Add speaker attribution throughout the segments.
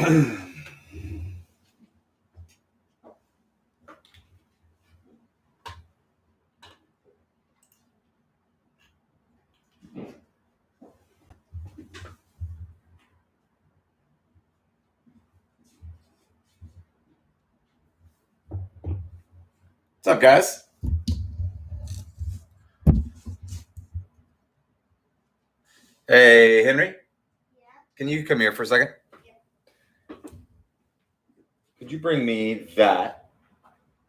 Speaker 1: What's up, guys? Hey, Henry? Yeah. Can you come here for a second? Yeah. Could you bring me that?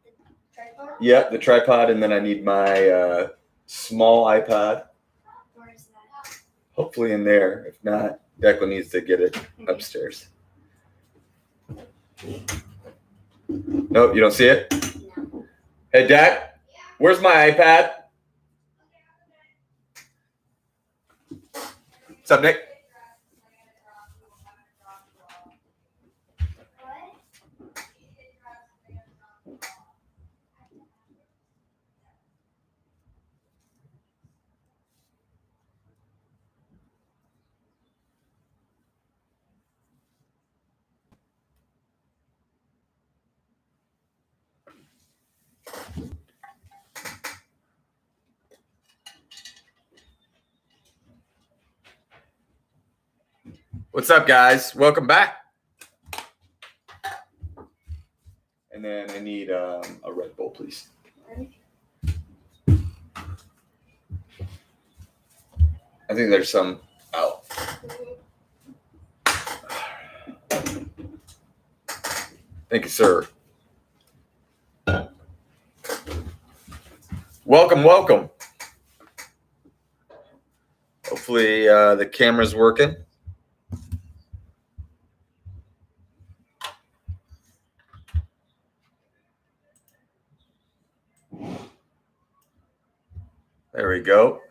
Speaker 1: The tripod? Yeah, the tripod, and then I need my small iPod. Where is that? Hopefully in there. If not, Declan needs to get it upstairs. Nope, you don't see it? No. Hey, Dad, where's my iPad? What's up, Nick? What's up, guys? Welcome back. And then I need a Red Bull, please. I think there's some out. Thank you, sir. Welcome, welcome. Hopefully the camera's working. There we go.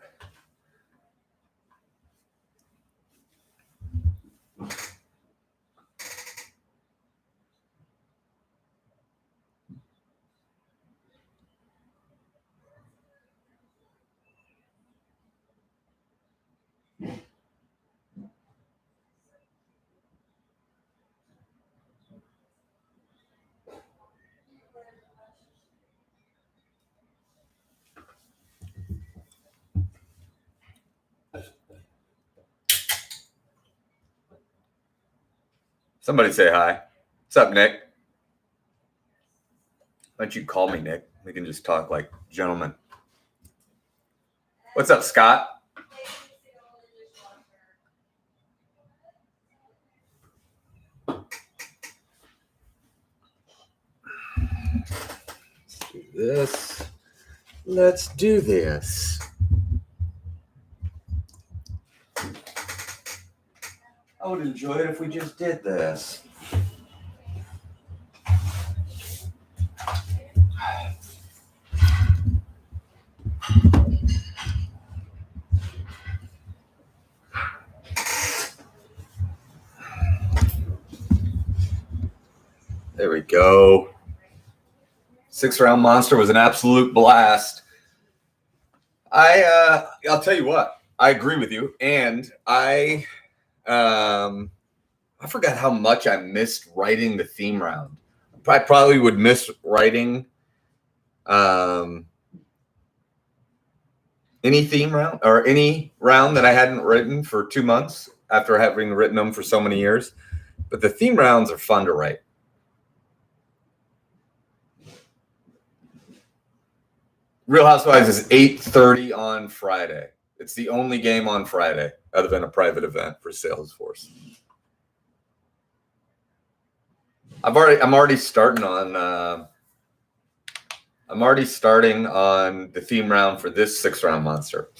Speaker 1: Somebody say hi. What's up, Nick? Why don't you call me, Nick? We can just talk like gentlemen. What's up, Scott? Let's do this. Let's do this. I would enjoy it if we just did this. There we go. 6-round monster was an absolute blast. I'll tell you what, I agree with you, and I forgot how much I missed writing the theme round. I probably would miss writing any theme round or any round that I hadn't written for 2 months after having written them for so many years. But the theme rounds are fun to write. Real Housewives is 8:30 on Friday. It's the only game on Friday other than a private event for Salesforce. I'm already starting on the theme round for this 6-round monster.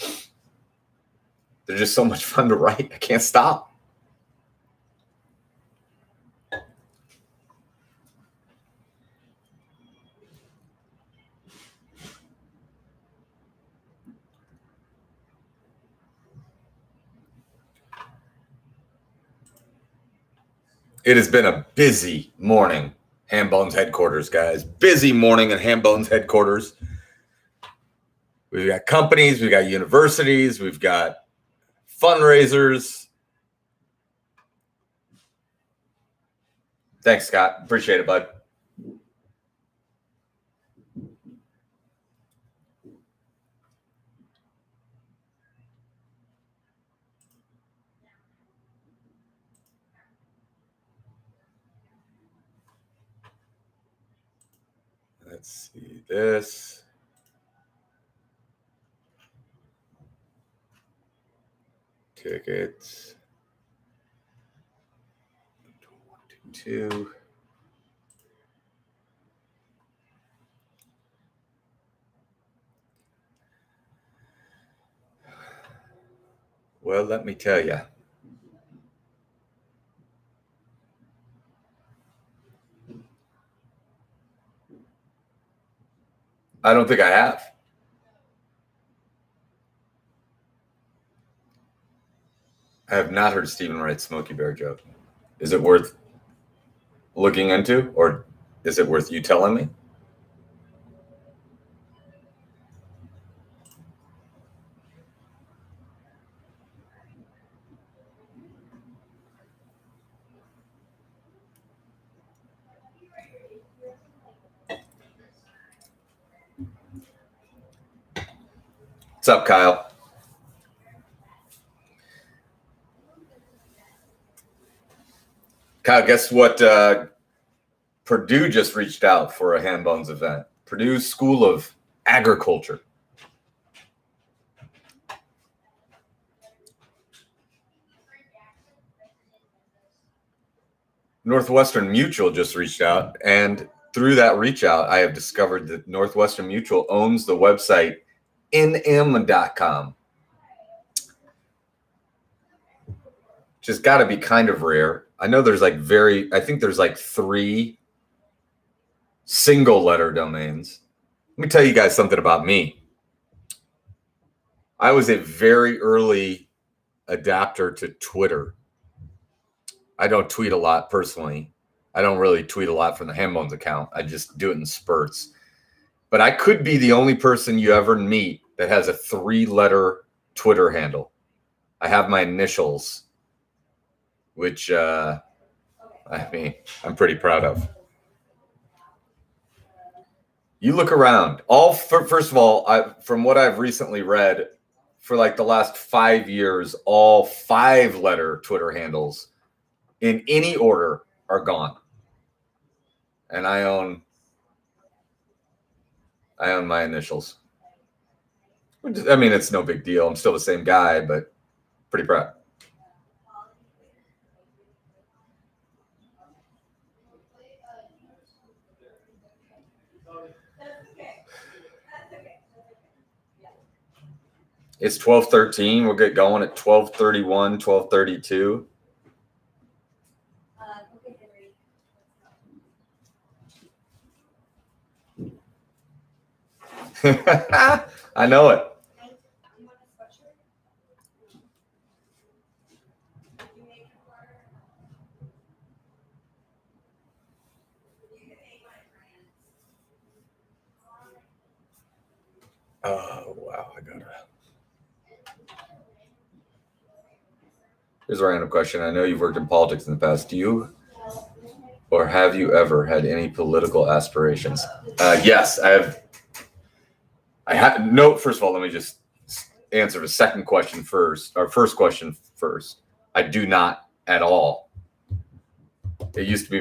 Speaker 1: They're just so much fun to write. I can't stop. It has been a busy morning, Hambones headquarters, guys. Busy morning at Hambones headquarters. We've got companies, we've got universities, we've got fundraisers. Thanks, Scott. Appreciate it, bud. Let's see this. Tickets. 2. Well, let me tell you. I don't think I have. I have not heard Stephen Wright's Smokey Bear joke. Is it worth looking into, or is it worth you telling me? What's up, Kyle? Kyle, guess what? Purdue just reached out for a Hand Bones event. Purdue School of Agriculture. Northwestern Mutual just reached out, and through that reach out, I have discovered that Northwestern Mutual owns the website nm.com. Which has got to be kind of rare. I know there's I think there's 3 single letter domains. Let me tell you guys something about me. I was a very early adapter to Twitter. I don't tweet a lot personally. I don't really tweet a lot from the Hand Bones account. I just do it in spurts. But I could be the only person you ever meet that has a 3-letter Twitter handle. I have my initials, which I'm pretty proud of. You look around. First of all, from what I've recently read, for the last 5 years, all 5-letter Twitter handles in any order are gone. And I own my initials. I mean, it's no big deal. I'm still the same guy, but pretty proud. It's 12:13. We'll get going at 12:31, 12:32. I know it. Oh, wow. Here's a random question. I know you've worked in politics in the past. Do you or have you ever had any political aspirations? Yes, I have. No, first of all, let me just answer the second question first, or first question first. I do not at all. It used to be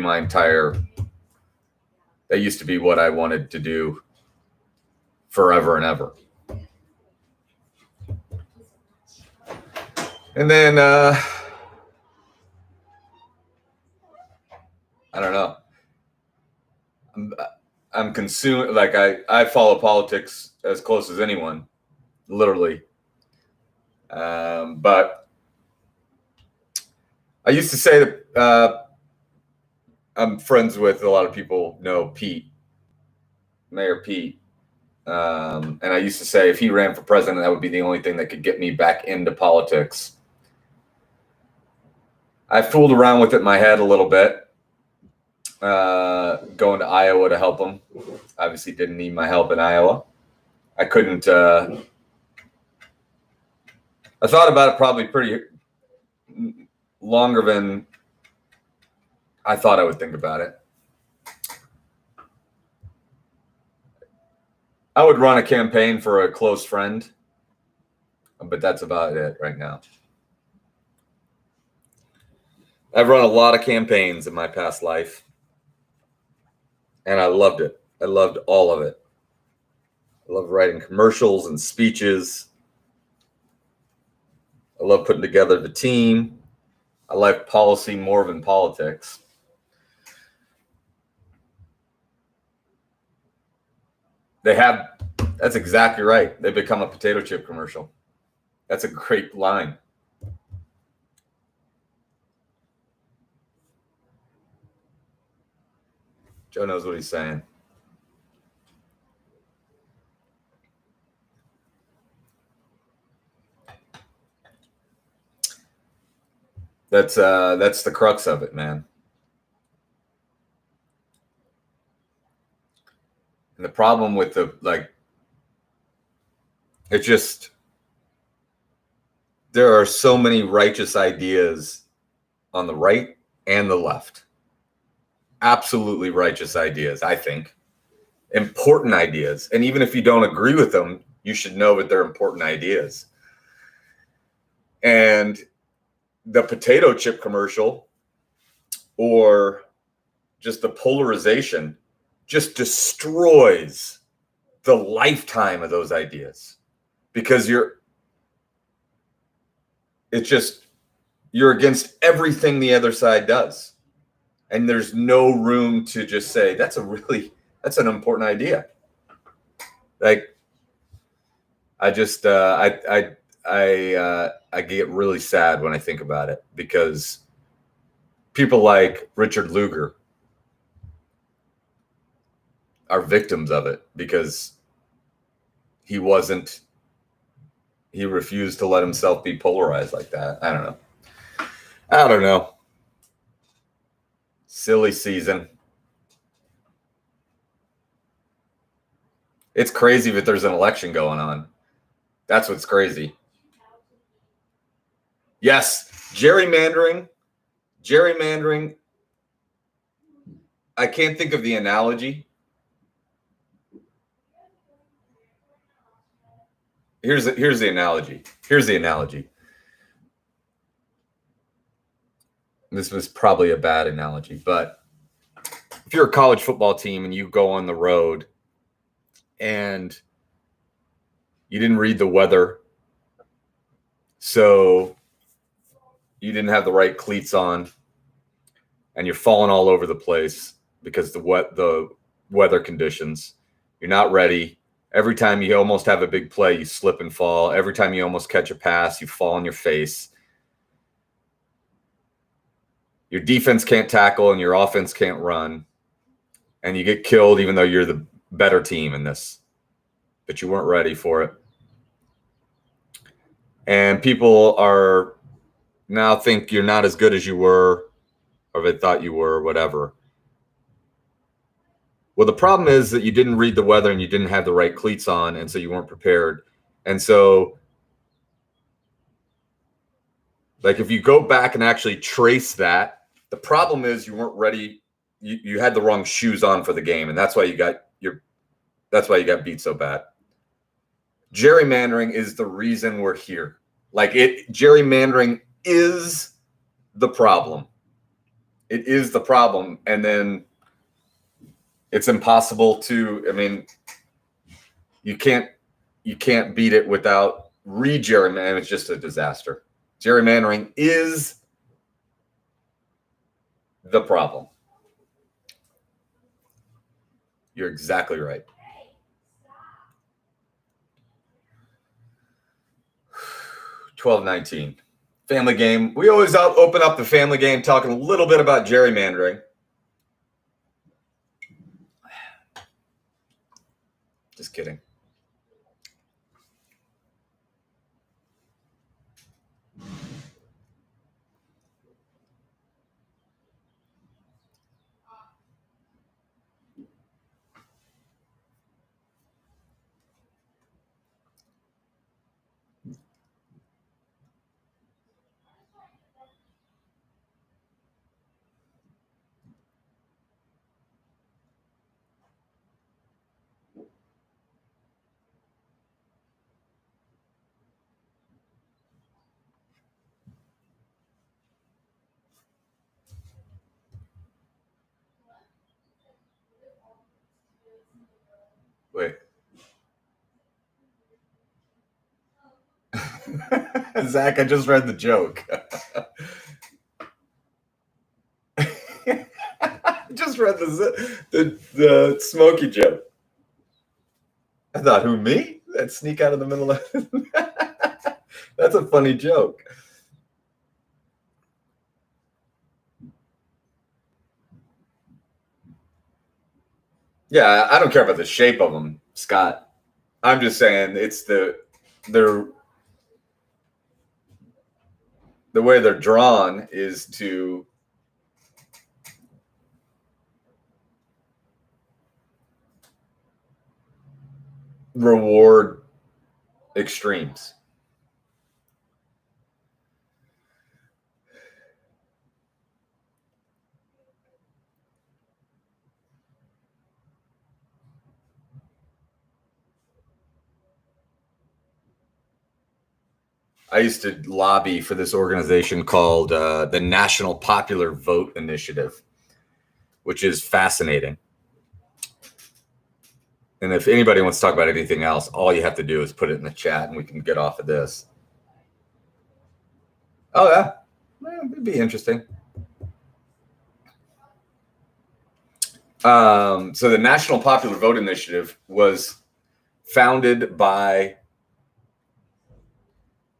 Speaker 1: that used to be what I wanted to do forever and ever. And then, I don't know. I'm consumed. I follow politics as close as anyone, literally. But I used to say that I'm friends with a lot of people know Pete, Mayor Pete. And I used to say if he ran for president, that would be the only thing that could get me back into politics. I fooled around with it in my head a little bit. Going to Iowa to help him. Obviously didn't need my help in Iowa. I couldn't. I thought about it probably pretty longer than I thought I would think about it. I would run a campaign for a close friend, but that's about it right now. I've run a lot of campaigns in my past life, and I loved it. I loved all of it. I love writing commercials and speeches. I love putting together the team. I like policy more than politics. That's exactly right. They become a potato chip commercial. That's a great line. Joe knows what he's saying. That's the crux of it, man. And the problem with it's just, there are so many righteous ideas on the right and the left. Absolutely righteous ideas, I think. Important ideas. And even if you don't agree with them, you should know that they're important ideas. And the potato chip commercial, or just the polarization, just destroys the lifetime of those ideas, because you're against everything the other side does. And there's no room to just say, that's an important idea. Like, I just, I get really sad when I think about it, because people like Richard Lugar are victims of it, because he refused to let himself be polarized like that. I don't know. Silly season. It's crazy that there's an election going on. That's what's crazy. Yes, gerrymandering. I can't think of the analogy. Here's the analogy. This was probably a bad analogy, but if you're a college football team and you go on the road and you didn't read the weather, so you didn't have the right cleats on, and you're falling all over the place because the weather conditions, you're not ready. Every time you almost have a big play, you slip and fall. Every time you almost catch a pass, you fall on your face. Your defense can't tackle and your offense can't run. And you get killed even though you're the better team in this. But you weren't ready for it. And people are now think you're not as good as you were, or they thought you were, or whatever. Well, the problem is that you didn't read the weather and you didn't have the right cleats on, and so you weren't prepared. And so, like, if you go back and actually trace that, the problem is you weren't ready. You had the wrong shoes on for the game, and that's why you got beat so bad. Gerrymandering is the reason we're here. Gerrymandering is the problem. It is the problem. And then it's impossible to, I mean, you can't beat it without re-gerrymandering. It's just a disaster. Gerrymandering is the problem. You're exactly right. $12.19. Family game. We always open up the family game talking a little bit about gerrymandering. Just kidding. Wait. Zach, I just read the joke. Just read the Smokey joke. I thought, who, me? That sneak out of the middle of That's a funny joke. Yeah, I don't care about the shape of them, Scott. I'm just saying it's the way they're drawn is to reward extremes. I used to lobby for this organization called the National Popular Vote Initiative, which is fascinating. And if anybody wants to talk about anything else, all you have to do is put it in the chat and we can get off of this. Oh, yeah. Well, it'd be interesting. So the National Popular Vote Initiative was founded by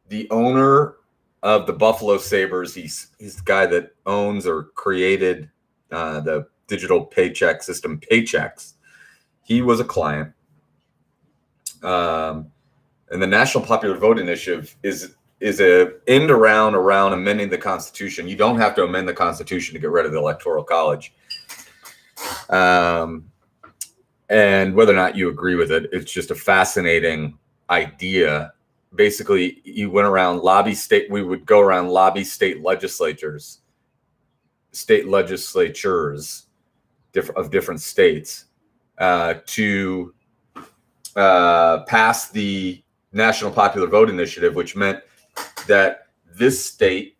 Speaker 1: the owner of the Buffalo Sabres. He's the guy that owns or created the digital paycheck system, Paychex. He was a client. And the National Popular Vote Initiative is a end around amending the Constitution. You don't have to amend the Constitution to get rid of the Electoral College. And whether or not you agree with it, it's just a fascinating idea. Basically, we would go around lobby state legislatures of different states to pass the National Popular Vote Initiative, which meant that this state,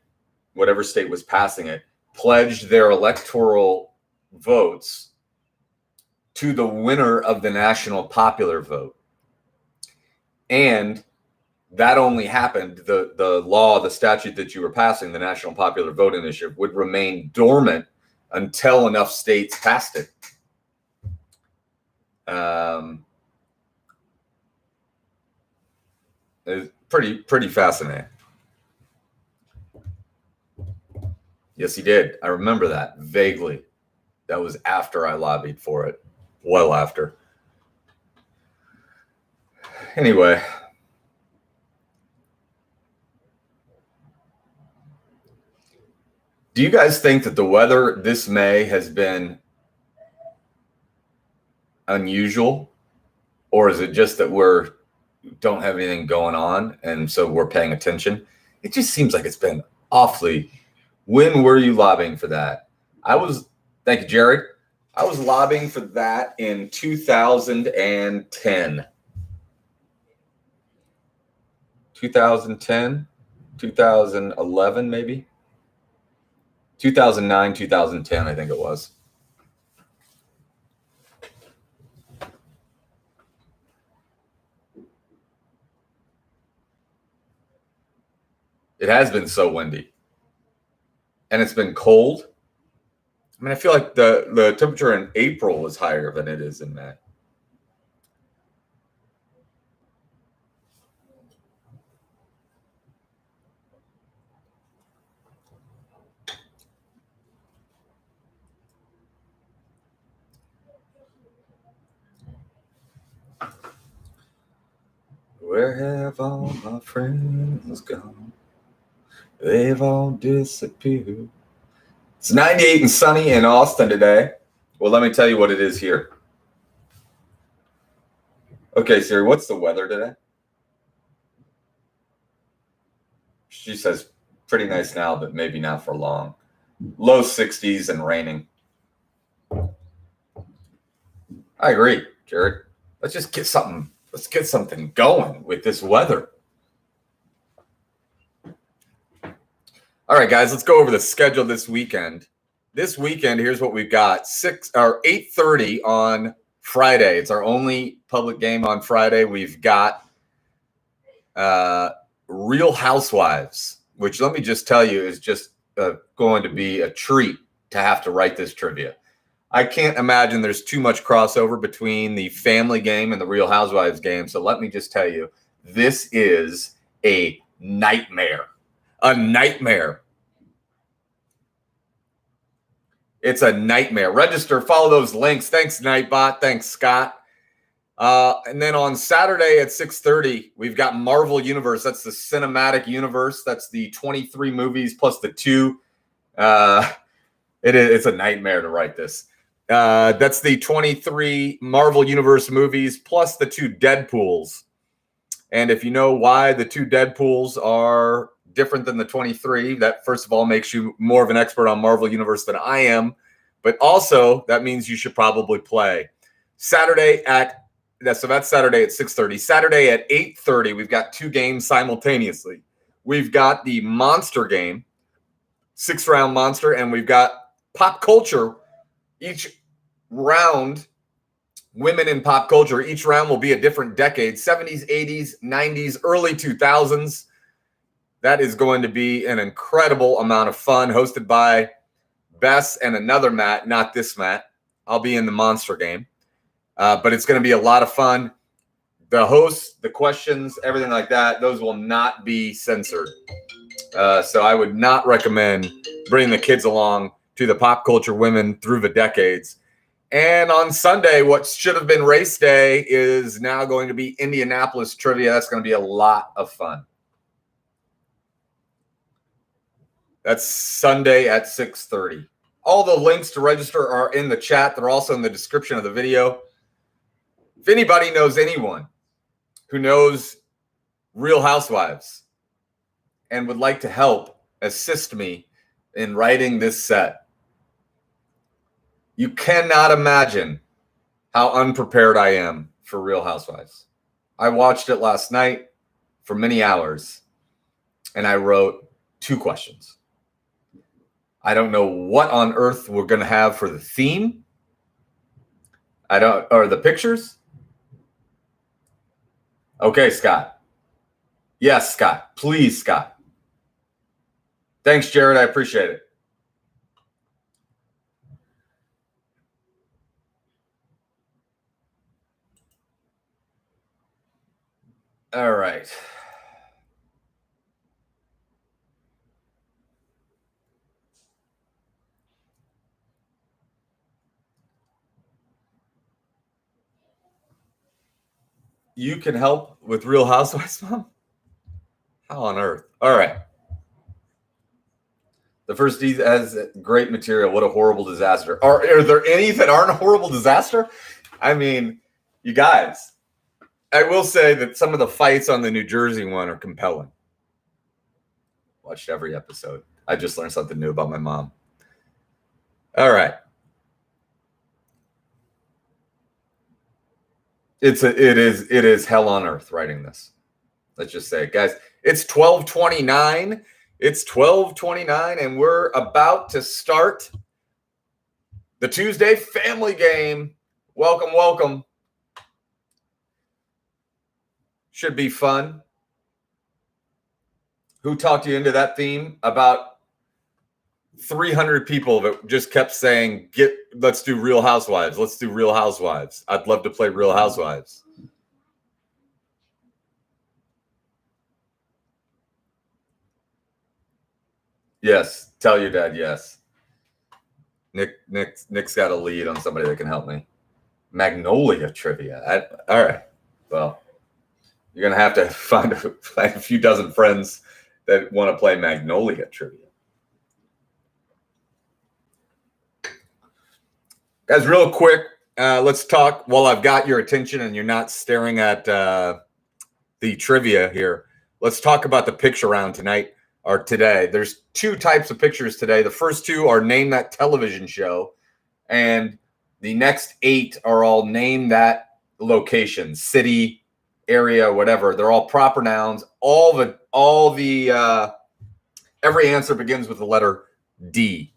Speaker 1: whatever state was passing it, pledged their electoral votes to the winner of the national popular vote. And that only happened, the statute that you were passing, the National Popular Vote Initiative, would remain dormant until enough states passed it. It's pretty fascinating. Yes, he did. I remember that vaguely. That was after I lobbied for it. Well after. Anyway. Do you guys think that the weather this May has been unusual? Or is it just that we don't have anything going on and so we're paying attention? It just seems like it's been awfully. When were you lobbying for that? Thank you, Jared. I was lobbying for that in 2010. 2010, 2011, maybe. 2009, 2010, I think it was. It has been so windy. And it's been cold. I mean, I feel like the temperature in April was higher than it is in May. Where have all my friends gone? They've all disappeared. It's 98 and sunny in Austin today. Well, let me tell you what it is here. Okay, Siri, what's the weather today? She says pretty nice now, but maybe not for long. Low 60s and raining. I agree, Jared. Let's just get something. Let's get something going with this weather. All right, guys, let's go over the schedule this weekend. This weekend, here's what we've got: 8:30 on Friday. It's our only public game on Friday. We've got Real Housewives, which let me just tell you is just going to be a treat to have to write this trivia. I can't imagine there's too much crossover between the family game and the Real Housewives game. So let me just tell you, this is a nightmare. A nightmare. It's a nightmare. Register, follow those links. Thanks, Nightbot. Thanks, Scott. And then on Saturday at 6:30, we've got Marvel Universe. That's the cinematic universe. That's the 23 movies plus the 2. It's a nightmare to write this. That's the 23 Marvel Universe movies plus the 2 Deadpools. And if you know why the 2 Deadpools are different than the 23, that first of all makes you more of an expert on Marvel Universe than I am. But also that means you should probably play. That's Saturday at 6:30. Saturday at 8:30, we've got 2 games simultaneously. We've got the Monster game, 6-round Monster, and we've got Pop Culture. Each round, women in pop culture, each round will be a different decade, 70s, 80s, 90s, early 2000s. That is going to be an incredible amount of fun, hosted by Bess and another Matt, not this Matt. I'll be in the Monster game. But it's going to be a lot of fun. The hosts, the questions, everything like that, those will not be censored. So I would not recommend bringing the kids along to the Pop Culture Women Through the Decades. And on Sunday, what should have been race day is now going to be Indianapolis trivia. That's going to be a lot of fun. That's Sunday at 6:30. All the links to register are in the chat. They're also in the description of the video. If anybody knows anyone who knows Real Housewives and would like to help assist me in writing this set, you cannot imagine how unprepared I am for Real Housewives. I watched it last night for many hours, and I wrote 2 questions. I don't know what on earth we're going to have for the theme. Or the pictures. Okay, Scott. Yes, Scott. Please, Scott. Thanks, Jared. I appreciate it. All right. You can help with Real Housewives, Mom? How on earth? All right. The first D has great material. What a horrible disaster. Are there any that aren't a horrible disaster? I mean, you guys, I will say that some of the fights on the New Jersey one are compelling. Watched every episode. I just learned something new about my mom. All right. It is hell on earth writing this. Let's just say, guys, it's 12:29. It's 12:29, and we're about to start the Tuesday family game. Welcome, welcome. Should be fun. Who talked you into that theme? About 300 people that just kept saying, let's do Real Housewives. Let's do Real Housewives. I'd love to play Real Housewives. Yes. Tell your dad yes. Nick's got a lead on somebody that can help me. Magnolia trivia. All right. Well, you're going to have to find a few dozen friends that want to play Magnolia trivia. Guys, real quick, let's talk while I've got your attention and you're not staring at the trivia here. Let's talk about the picture round tonight or today. There's 2 types of pictures today. The first 2 are Name That Television Show, and the next 8 are all Name That Location, city, area, whatever. They're all proper nouns. Every answer begins with the letter D.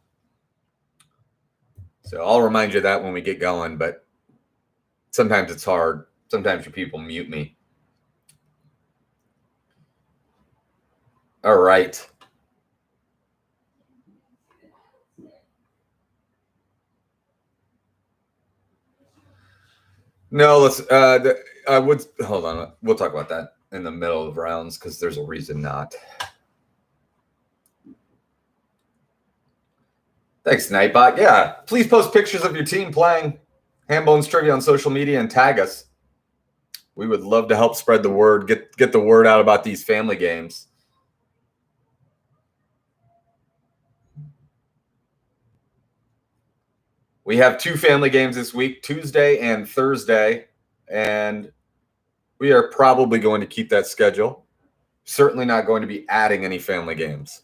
Speaker 1: So I'll remind you of that when we get going. But Sometimes it's hard. Sometimes your people mute me. All right. No, let's. I would hold on. We'll talk about that in the middle of rounds because there's a reason not. Thanks, Nightbot. Yeah, please post pictures of your team playing Hambones Trivia on social media and tag us. We would love to help spread the word, get the word out about these family games. We have 2 family games this week, Tuesday and Thursday, and we are probably going to keep that schedule. Certainly not going to be adding any family games.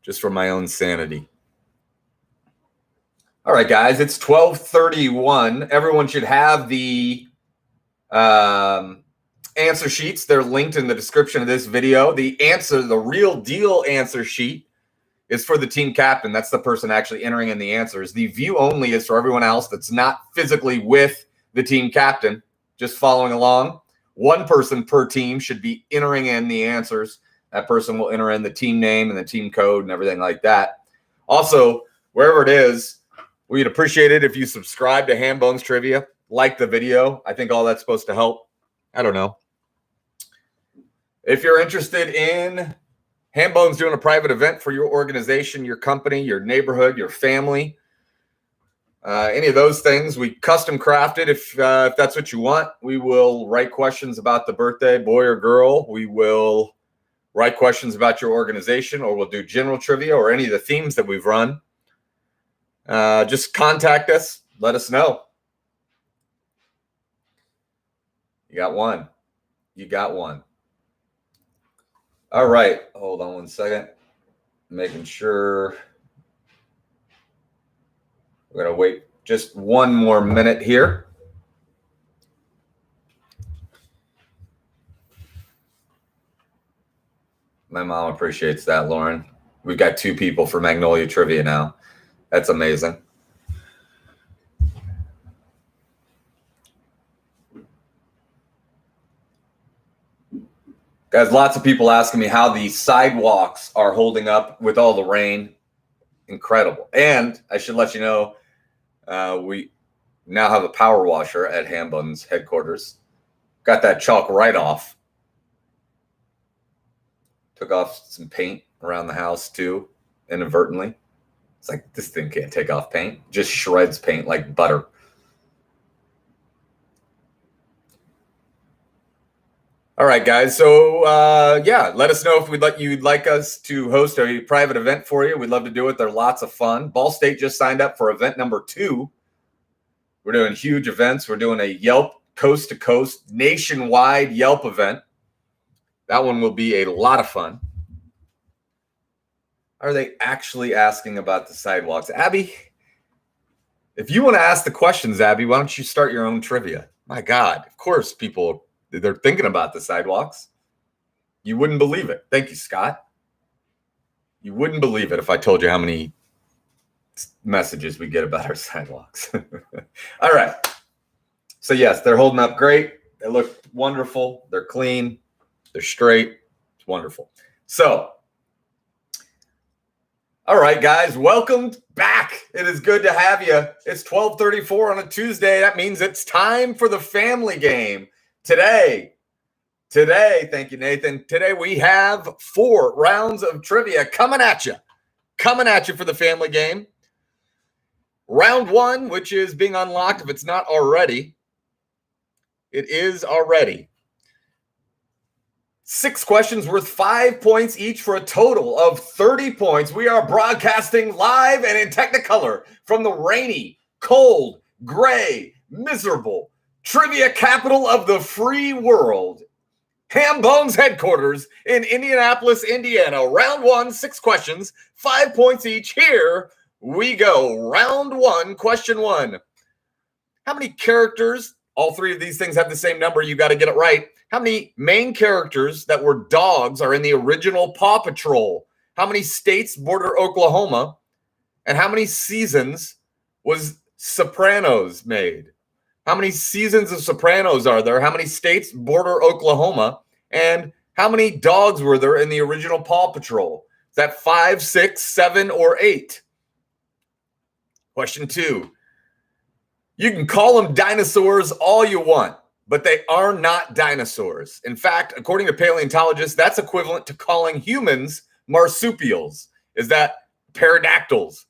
Speaker 1: Just for my own sanity. All right, guys, it's 12:31. Everyone should have the answer sheets. They're linked in the description of this video. The real deal answer sheet is for the team captain. That's the person actually entering in the answers. The view only is for everyone else that's not physically with the team captain, just following along. 1 person per team should be entering in the answers. That person will enter in the team name and the team code and everything like that. Also, wherever it is, we'd appreciate it if you subscribe to Hambones Trivia, like the video. I think all that's supposed to help. I don't know. If you're interested in Hambones doing a private event for your organization, your company, your neighborhood, your family, any of those things, we custom crafted. If that's what you want, we will write questions about the birthday, boy or girl. We will write questions about your organization, or we'll do general trivia or any of the themes that we've run. Just contact us. Let us know. You got one. You got one. All right. Hold on one second. Making sure. We're going to wait just 1 more minute here. My mom appreciates that, Lauren. We've got 2 people for Magnolia Trivia now. That's amazing. Guys, lots of people asking me how the sidewalks are holding up with all the rain. Incredible. And I should let you know, we now have a power washer at Hambones headquarters. Got that chalk right off. Took off some paint around the house too, inadvertently. It's like, this thing can't take off paint. Just shreds paint like butter. All right, guys. So, yeah, let us know if you'd like us to host a private event for you. We'd love to do it. They're lots of fun. Ball State just signed up for event number 2. We're doing huge events. We're doing a Yelp coast-to-coast nationwide Yelp event. That one will be a lot of fun. Are they actually asking about the sidewalks? Abby, if you want to ask the questions, Abby, why don't you start your own trivia? My God, of course people, they're thinking about the sidewalks. You wouldn't believe it. Thank you, Scott. You wouldn't believe it if I told you how many messages we get about our sidewalks. All right. So, yes, they're holding up great. They look wonderful. They're clean. They're straight. It's wonderful. So, all right, guys, welcome back. It is good to have you. It's 12:34 on a Tuesday. That means it's time for the family game. Today, thank you, Nathan. Today we have 4 rounds of trivia coming at you for the family game. Round 1, which is being unlocked if it's not already. It is already. 6 questions worth 5 points each for a total of 30 points. We are broadcasting live and in Technicolor from the rainy, cold, gray, miserable trivia capital of the free world, Hambones headquarters in Indianapolis, Indiana. Round 1, 6 questions, 5 points each. Here we go. Round 1, question 1. How many characters? All 3 of these things have the same number. You got to get it right. How many main characters that were dogs are in the original Paw Patrol? How many states border Oklahoma? And how many seasons was Sopranos made? How many seasons of Sopranos are there? How many states border Oklahoma? And how many dogs were there in the original Paw Patrol? Is that 5, 6, 7, or 8? Question 2. You can call them dinosaurs all you want, but they are not dinosaurs. In fact, according to paleontologists, that's equivalent to calling humans marsupials. Is that pterodactyls,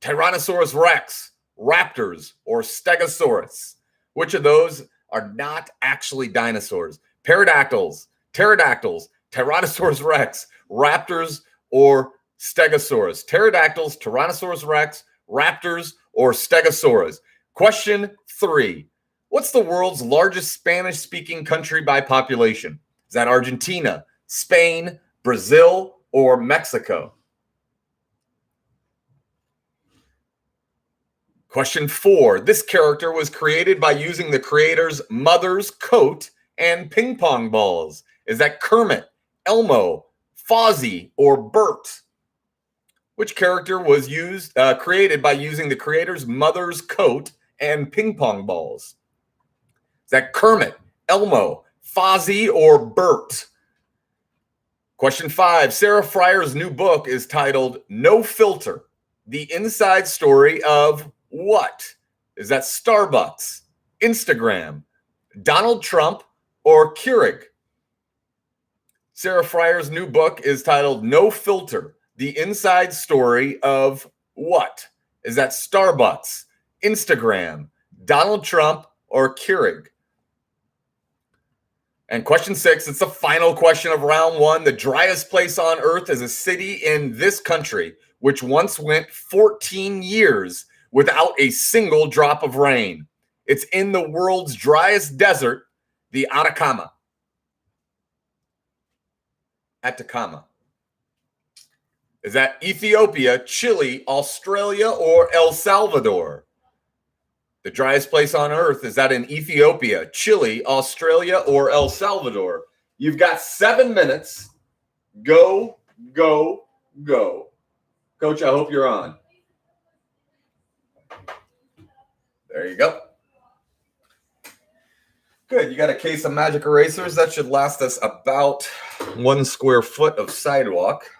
Speaker 1: Tyrannosaurus rex, raptors, or stegosaurus? Which of those are not actually dinosaurs? Pterodactyls, pterodactyls, Tyrannosaurus rex, raptors, or stegosaurus? Pterodactyls, Tyrannosaurus rex, raptors, or stegosaurus? Question 3. What's the world's largest Spanish-speaking country by population? Is that Argentina, Spain, Brazil, or Mexico? Question 4. This character was created by using the creator's mother's coat and ping pong balls. Is that Kermit, Elmo, Fozzie, or Bert? Which character was created by using the creator's mother's coat and ping pong balls? Is that Kermit, Elmo, Fozzie, or Bert? Question 5. Sarah Fryer's new book is titled No Filter, The Inside Story of what? Is that Starbucks, Instagram, Donald Trump, or Keurig? Sarah Fryer's new book is titled No Filter, The Inside Story of what? Is that Starbucks, Instagram, Donald Trump, or Keurig? And question 6, it's the final question of round 1. The driest place on earth is a city in this country, which once went 14 years without a single drop of rain. It's in the world's driest desert, the Atacama. Atacama. Is that Ethiopia, Chile, Australia, or El Salvador? The driest place on earth, is that in Ethiopia, Chile, Australia, or El Salvador? You've got 7 minutes. Go, go, go. Coach, I hope you're on. There you go. Good. You got a case of magic erasers. That should last us about 1 square foot of sidewalk.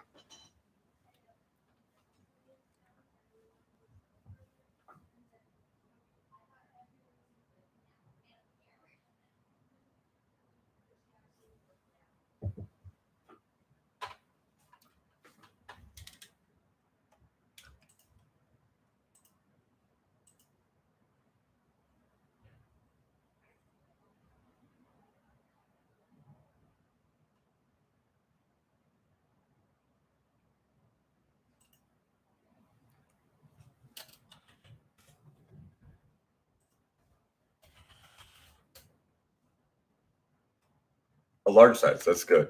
Speaker 1: A large size. That's good.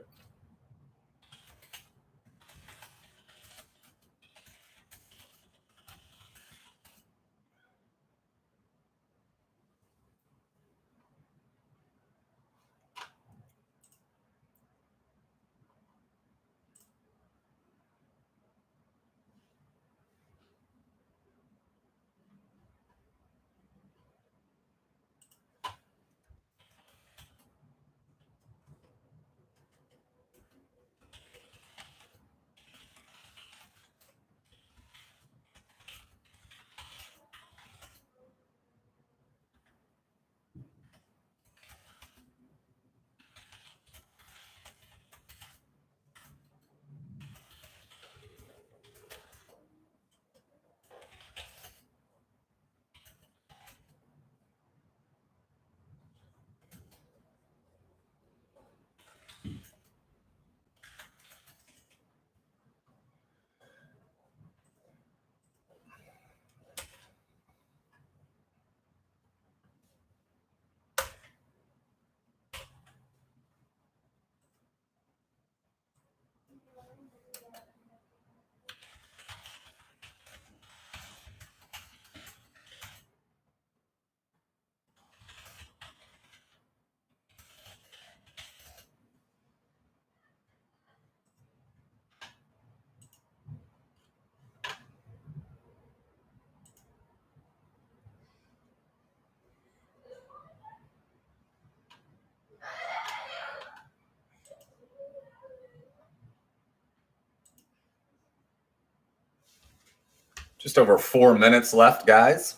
Speaker 1: Just over 4 minutes left, guys.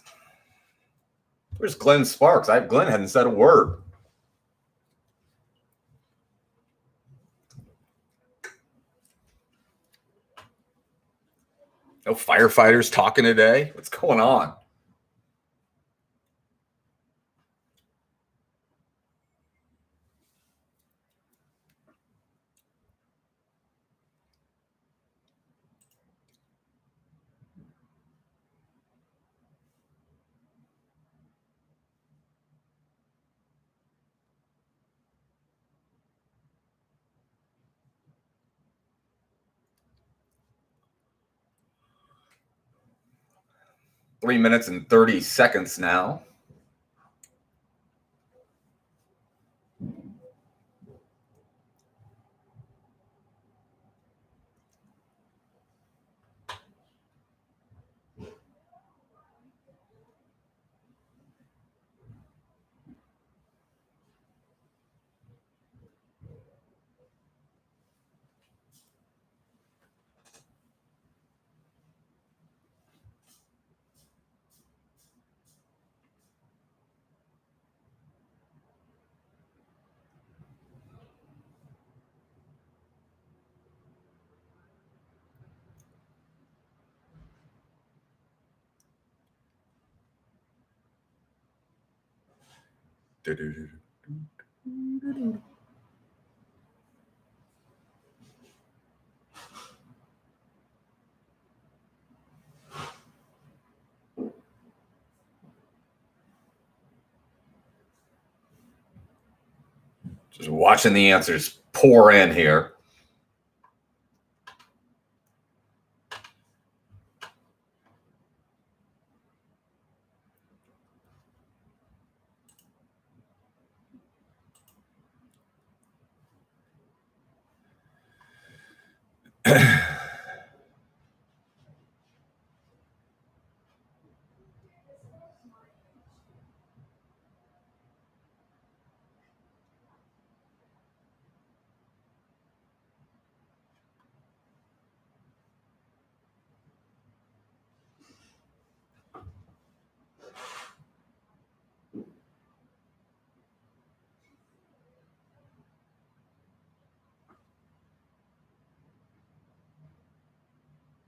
Speaker 1: Where's Glenn Sparks? Glenn hadn't said a word. No firefighters talking today? What's going on? Three minutes and 30 seconds now. Just watching the answers pour in here.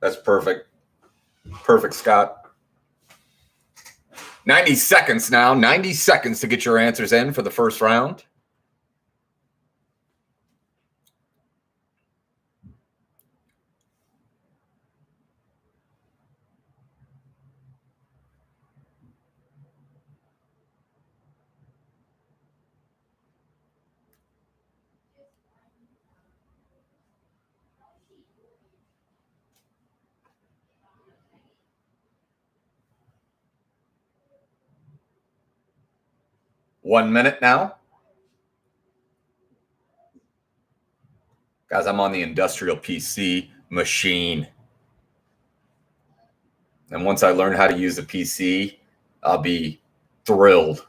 Speaker 1: That's perfect. Perfect, Scott. 90 seconds now. 90 seconds to get your answers in for the first round. One minute now. Guys, I'm on the industrial PC machine. And once I learn how to use a PC, I'll be thrilled.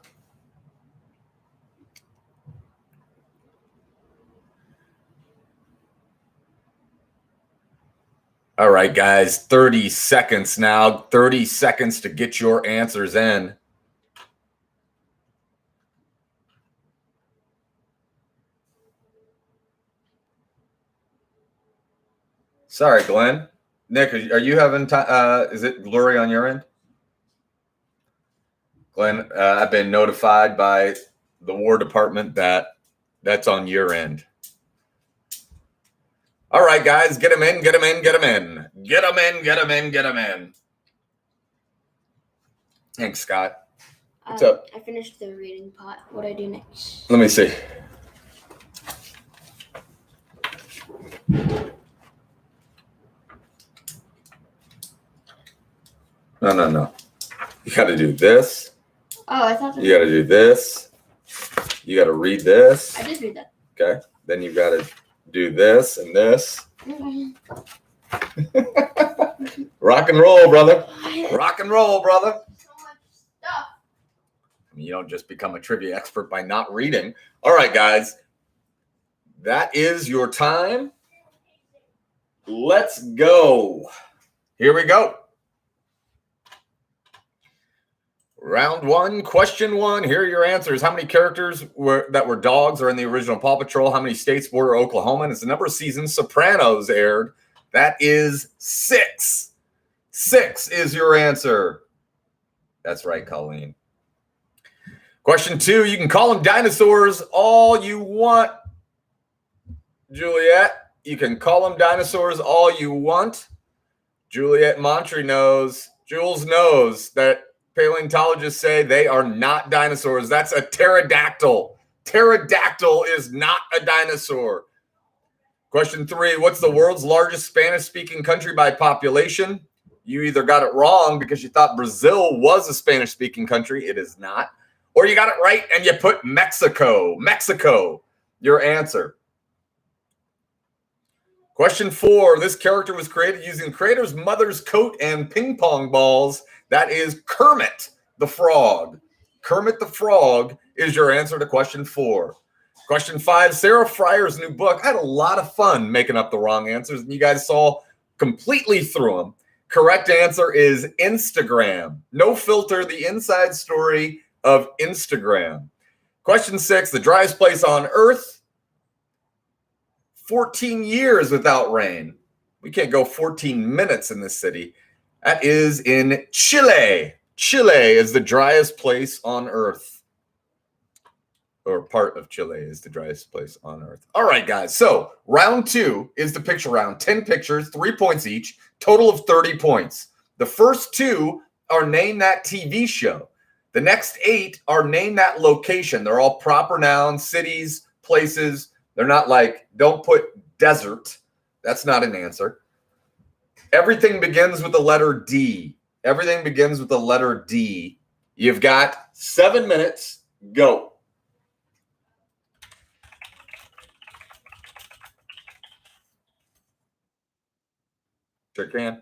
Speaker 1: All right, guys, 30 seconds now. 30 seconds to get your answers in. Sorry, Glenn. Nick, are you having time? Is it blurry on your end? Glenn, I've been notified by the War Department that that's on your end. All right, guys, get them in, get them in, get them in. Get them in, get them in, get them in. Thanks, Scott. What's up?
Speaker 2: I finished the reading part. What do I do next?
Speaker 1: Let me see. No. You got to do this.
Speaker 2: Oh, I thought.
Speaker 1: You got to do this. You got to read this.
Speaker 2: I did read that.
Speaker 1: Okay. Then you got to do this and this. Rock and roll, brother. Rock and roll, brother.
Speaker 2: So much stuff.
Speaker 1: You don't just become a trivia expert by not reading. All right, guys. That is your time. Let's go. Here we go. Round one, question one. Here are your answers. How many characters that were dogs are in the original Paw Patrol? How many states border Oklahoma? And it's the number of seasons Sopranos aired. That is 6. 6 is your answer. That's right, Colleen. Question 2, you can call them dinosaurs all you want. Juliet, you can call them dinosaurs all you want. Juliet Montre knows, Jules knows that paleontologists say they are not dinosaurs. That's a pterodactyl. Pterodactyl is not a dinosaur. Question 3, what's the world's largest Spanish-speaking country by population? You either got it wrong because you thought Brazil was a Spanish-speaking country. It is not. Or you got it right and you put Mexico. Mexico, your answer. Question 4, this character was created using the creator's mother's coat and ping pong balls. That is Kermit the Frog. Kermit the Frog is your answer to question 4. Question 5, Sarah Fryer's new book. I had a lot of fun making up the wrong answers, and you guys saw completely through them. Correct answer is Instagram. No filter, the inside story of Instagram. Question 6, the driest place on earth. 14 years without rain. We can't go 14 minutes in this city. That is in Chile. Chile is the driest place on earth. Or part of Chile is the driest place on earth. All right, guys. So round 2 is the picture round. 10 pictures, 3 points each, total of 30 points. The first 2 are name that TV show. The next 8 are name that location. They're all proper nouns, cities, places. They're not like, don't put desert. That's not an answer. Everything begins with the letter D. Everything begins with the letter D. You've got 7 minutes. Go. Sure can.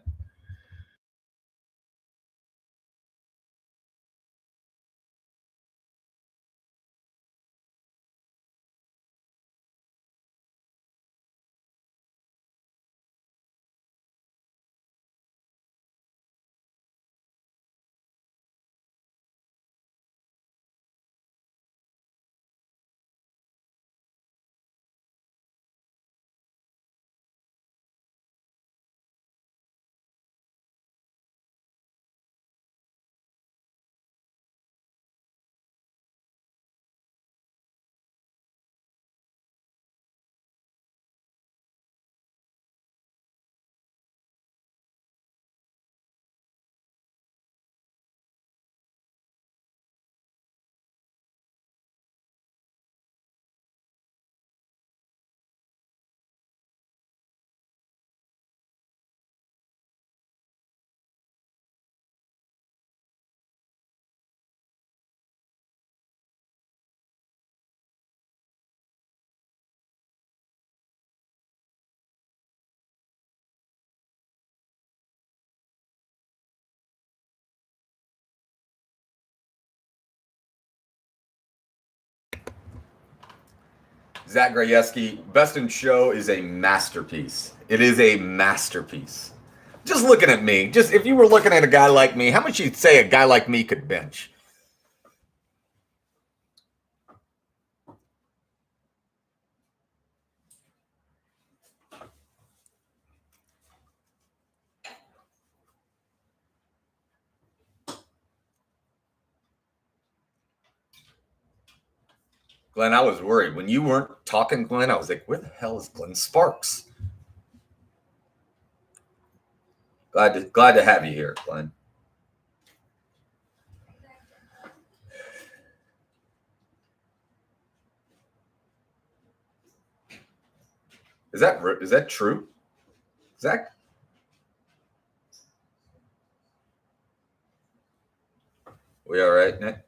Speaker 1: Zach Grajewski, Best in Show is a masterpiece. It is a masterpiece. Just looking at me, just if you were looking at a guy like me, how much you'd say a guy like me could bench? Glenn, I was worried. When you weren't talking, Glenn, I was like, where the hell is Glenn Sparks? Glad to have you here, Glenn. Is that true? Zach? We all right, Nick?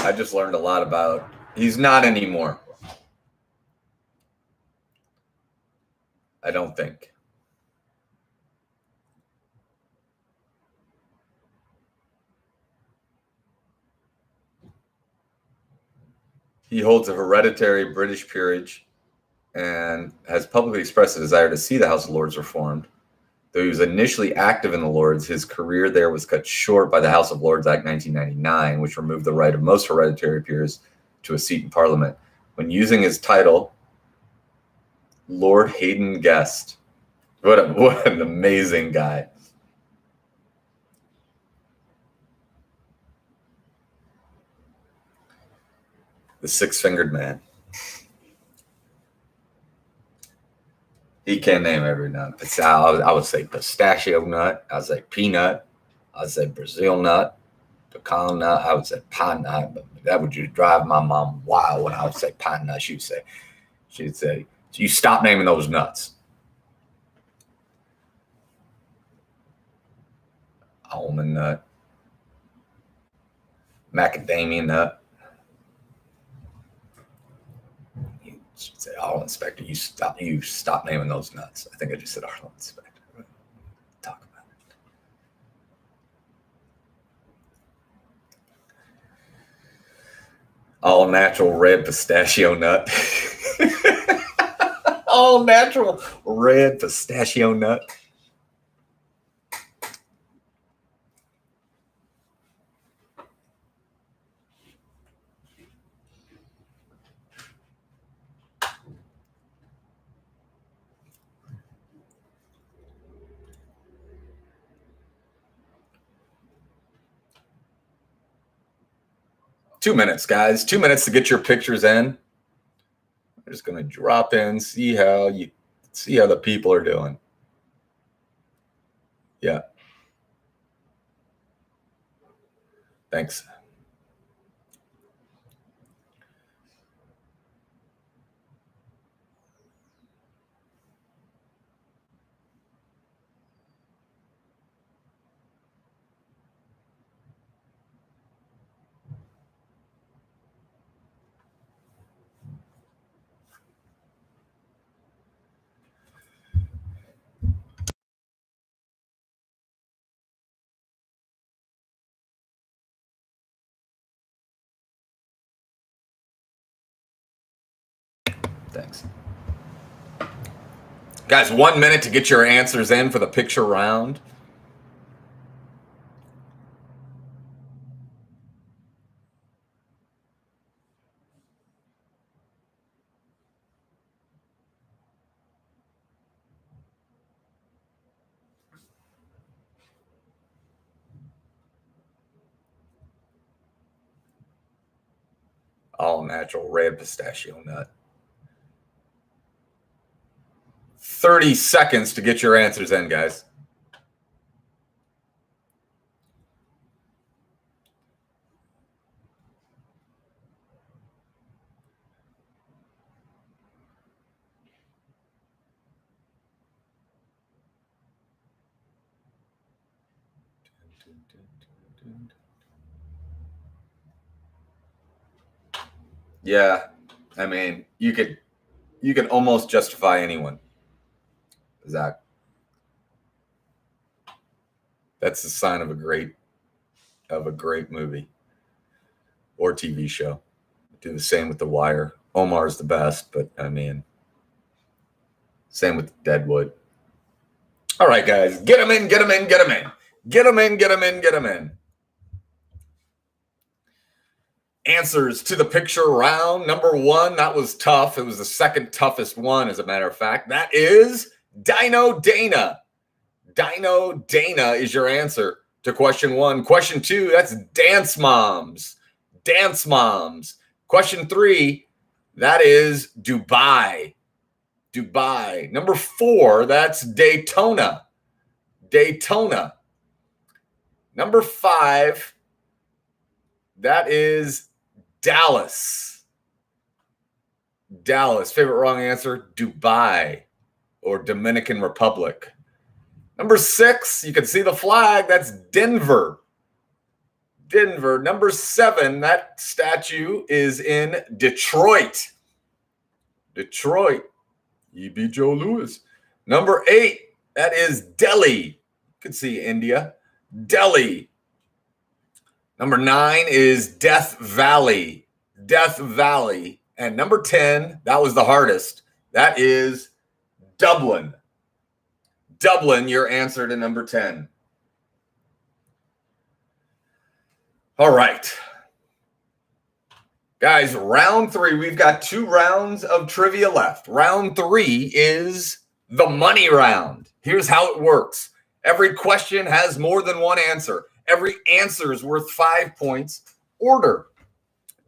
Speaker 1: I just learned a lot about. He's not anymore. I don't think. He holds a hereditary British peerage and has publicly expressed a desire to see the House of Lords reformed. Though he was initially active in the Lords, his career there was cut short by the House of Lords Act 1999, which removed the right of most hereditary peers to a seat in Parliament. When using his title, Lord Hayden Guest. What an amazing guy. The six-fingered man. He can't name every nut. I would say pistachio nut. I would say peanut. I would say Brazil nut. Pecan nut. I would say pine nut. But that would just drive my mom wild when I would say pine nut. She'd say, you stop naming those nuts. Almond nut. Macadamia nut. She'd say, Arlen Inspector, you stop naming those nuts. I think I just said Arlen Inspector. Talk about it. All natural red pistachio nut. All natural red pistachio nut. Two minutes, guys. 2 minutes to get your pictures in. I'm just going to drop in, see how the people are doing. Yeah. Thanks. Thanks. Guys, 1 minute to get your answers in for the picture round. All natural red pistachio nut. 30 seconds to get your answers in, guys. Yeah, I mean, you could almost justify anyone. Zach. That's the sign of a great movie or TV show. Do the same with The Wire. Omar's the best, but I mean, same with Deadwood. All right, guys, get them in, get them in, get them in. Get them in, get them in, get them in. Answers to the picture round. Number one, that was tough. It was the second toughest one, as a matter of fact. That is Dino Dana. Dino Dana is your answer to question one. Question two, that's Dance Moms. Dance Moms. Question three, that is Dubai. Dubai. Number four, that's Daytona. Daytona. Number five, that is Dallas. Dallas. Favorite wrong answer, Dubai or Dominican Republic. Number six, you can see the flag. That's Denver. Denver. Number 7, that statue is in Detroit. Detroit. E.B. Joe Louis. Number 8, that is Delhi. You can see India. Delhi. Number 9 is Death Valley. Death Valley. And number 10, that was the hardest. That is Dublin. Dublin, your answer to number 10. All right. Guys, round 3. We've got 2 rounds of trivia left. Round 3 is the money round. Here's how it works. Every question has more than one answer. Every answer is worth 5 points. Order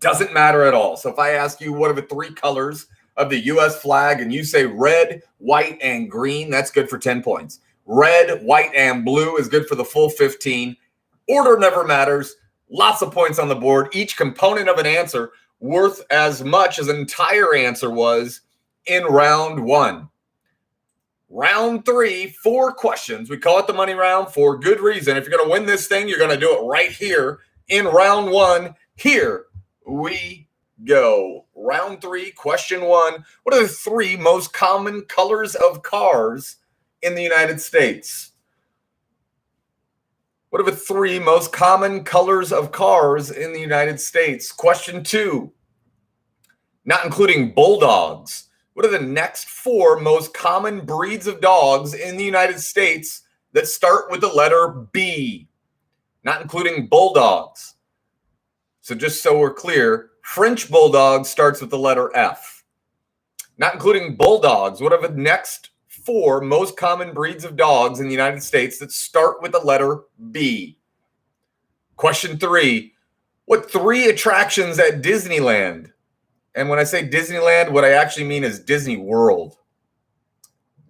Speaker 1: doesn't matter at all. So if I ask you what are the 3 colors of the U.S. flag and you say red, white, and green, that's good for 10 points. Red, white, and blue is good for the full 15. Order never matters. Lots of points on the board. Each component of an answer worth as much as an entire answer was in round 1. Round 3, 4 questions. We call it the money round for good reason. If you're going to win this thing, you're going to do it right here in round 1. Here we go. Round 3, question 1. What are the 3 most common colors of cars in the United States? What are the 3 most common colors of cars in the United States? Question 2, not including bulldogs. What are the next 4 most common breeds of dogs in the United States that start with the letter B? Not including bulldogs. So just so we're clear, French bulldog starts with the letter F. Not including bulldogs. What are the next 4 most common breeds of dogs in the United States that start with the letter B? Question 3, what 3 attractions at Disneyland? And when I say Disneyland, what I actually mean is Disney World.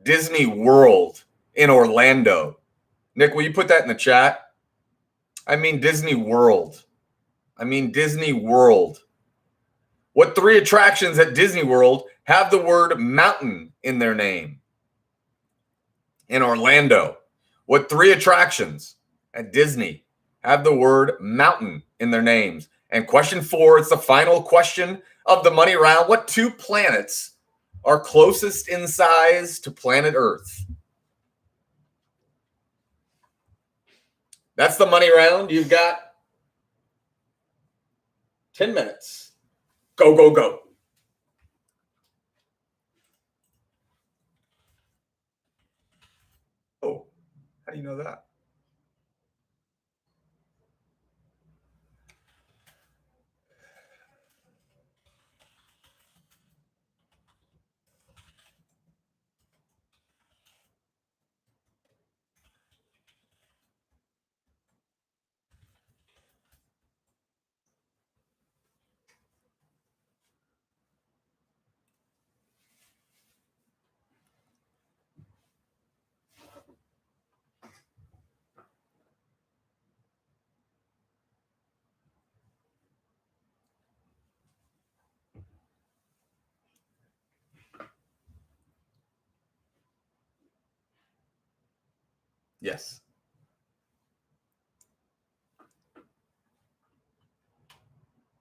Speaker 1: Disney World in Orlando. Nick, will you put that in the chat? I mean Disney World. I mean Disney World. What 3 attractions at Disney World have the word mountain in their name? In Orlando. What 3 attractions at Disney have the word mountain in their names? And question 4, it's the final question of the money round. What 2 planets are closest in size to planet Earth? That's the money round. You've got 10 minutes. Go, go, go. Oh, how do you know that? Yes.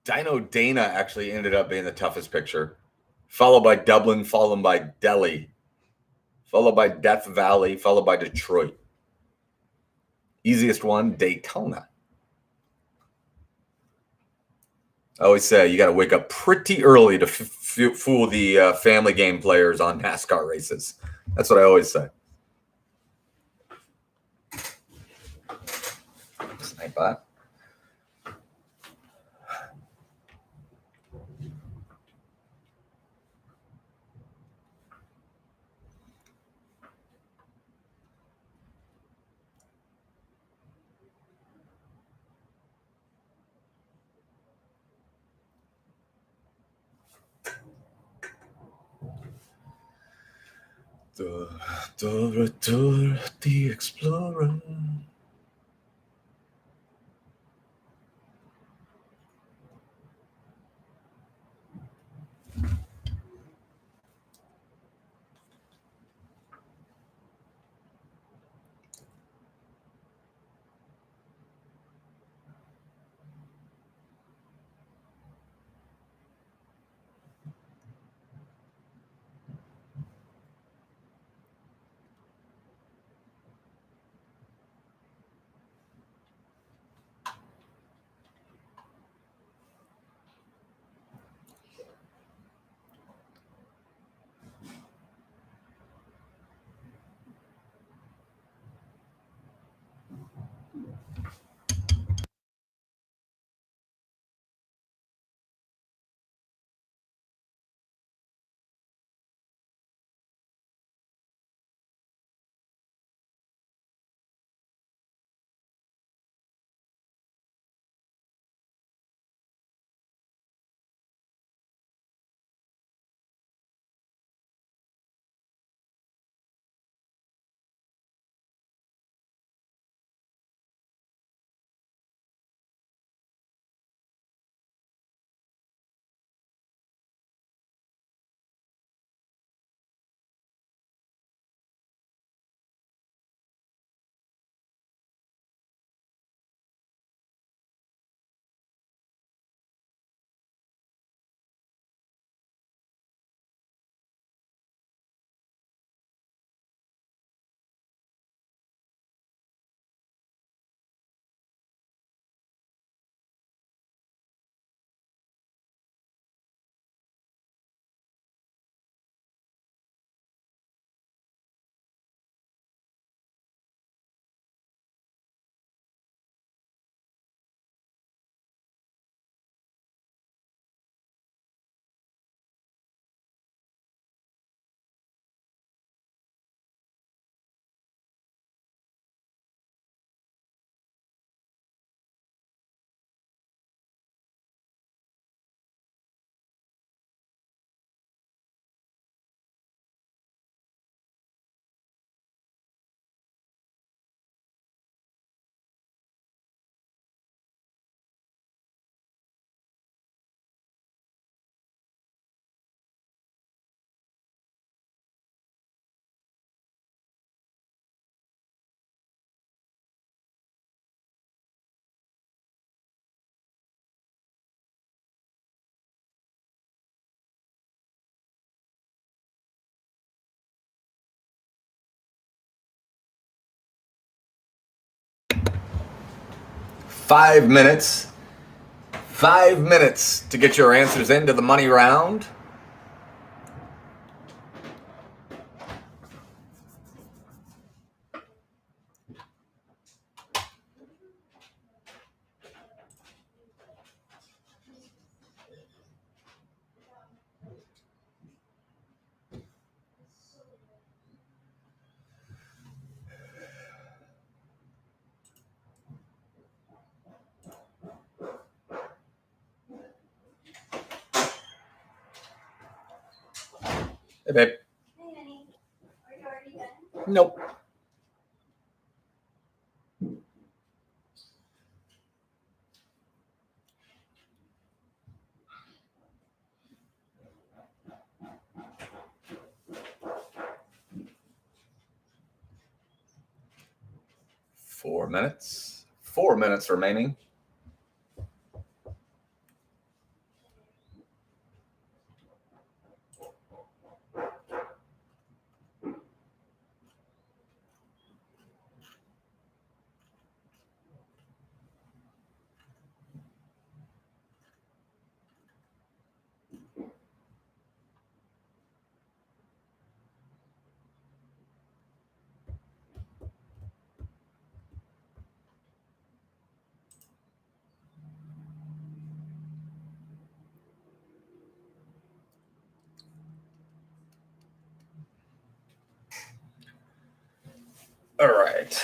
Speaker 1: Dino Dana actually ended up being the toughest picture, followed by Dublin, followed by Delhi, followed by Death Valley, followed by Detroit. Easiest one, Daytona. I always say you got to wake up pretty early to fool the family game players on NASCAR races. That's what I always say. Sniper. The Explorer. 5 minutes. 5 minutes to get your answers into the money round. Hey, babe.
Speaker 2: Hey, honey. Are you already done?
Speaker 1: Nope. Four minutes. 4 minutes remaining. All right.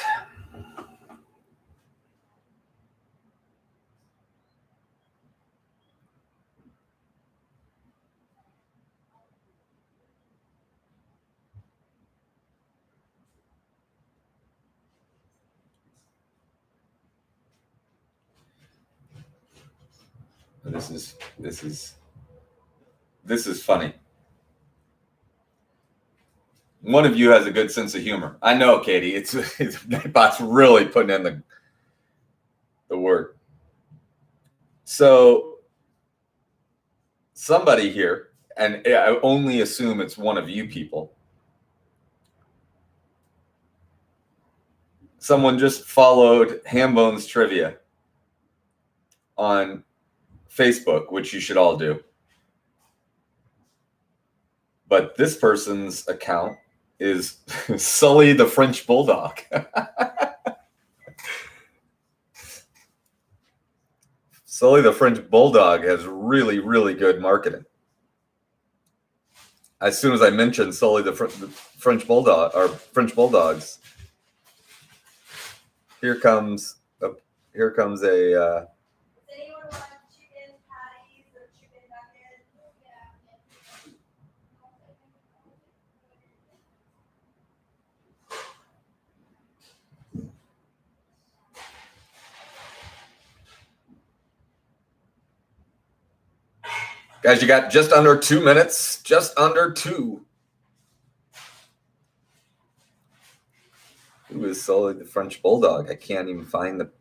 Speaker 1: This is funny. One of you has a good sense of humor. I know, Katie. It's Nightbot's really putting in the word. So somebody here, and I only assume it's one of you people. Someone just followed Hambone's Trivia on Facebook, which you should all do. But this person's account is Sully the French Bulldog. Sully the French Bulldog has really, really good marketing. As soon as I mentioned Sully the French Bulldog or French Bulldogs, here comes a.
Speaker 3: Does anyone want chicken patties or chicken nuggets? Yeah.
Speaker 1: Guys, you got just under 2 minutes. Just under 2. Who is Sully the French Bulldog? I can't even find the.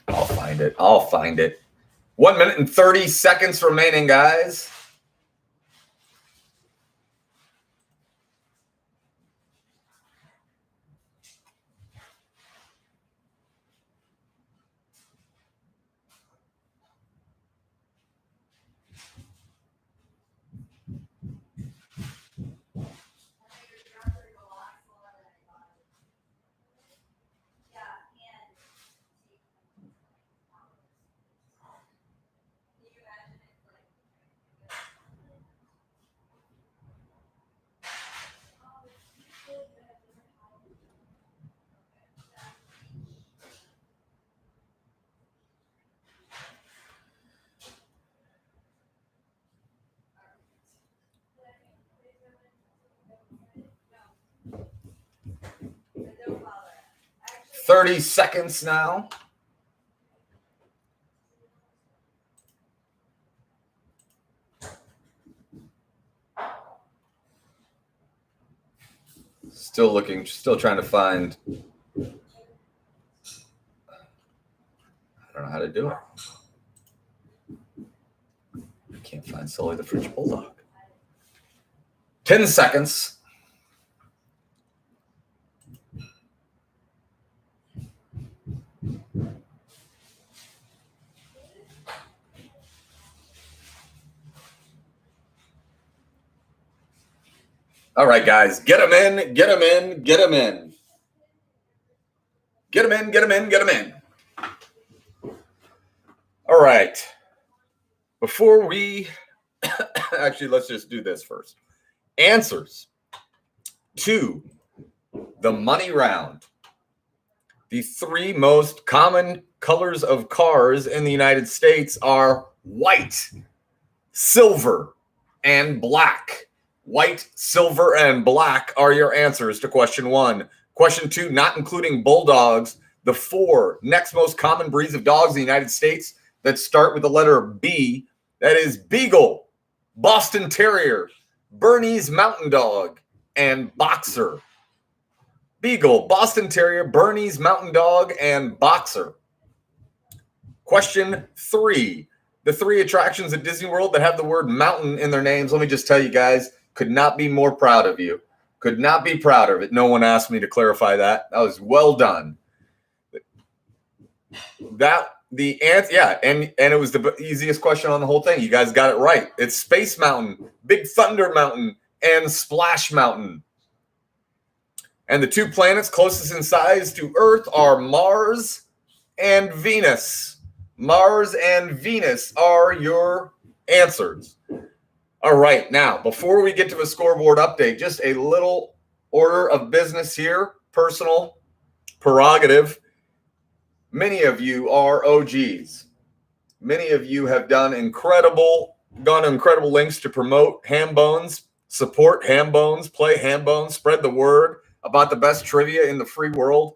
Speaker 1: I'll find it. 1 minute and 30 seconds remaining, guys.
Speaker 3: Yeah, and
Speaker 1: 30 seconds now. Still looking, still trying to find. I don't know how to do it. I can't find Sully the French Bulldog. 10 seconds. All right, guys, get them in, get them in, get them in. Get them in, get them in, get them in. All right. Before we, actually, let's just do this first. Answers to the money round. The three most common colors of cars in the United States are white, silver, and black. White, silver, and black are your answers to question 1. Question 2, not including bulldogs, the 4 next most common breeds of dogs in the United States that start with the letter B, that is Beagle, Boston Terrier, Bernese Mountain Dog, and Boxer. Beagle, Boston Terrier, Bernese Mountain Dog, and Boxer. Question 3, the 3 attractions at Disney World that have the word mountain in their names. Let me just tell you guys, could not be more proud of you. Could not be prouder of it. No one asked me to clarify that. That was well done. The answer, yeah, and it was the easiest question on the whole thing. You guys got it right. It's Space Mountain, Big Thunder Mountain, and Splash Mountain. And the 2 planets closest in size to Earth are Mars and Venus. Mars and Venus are your answers. All right, now, before we get to a scoreboard update, just a little order of business here, personal prerogative. Many of you are OGs. Many of you have gone incredible lengths to promote Ham Bones, support Ham Bones, play Ham Bones, spread the word about the best trivia in the free world.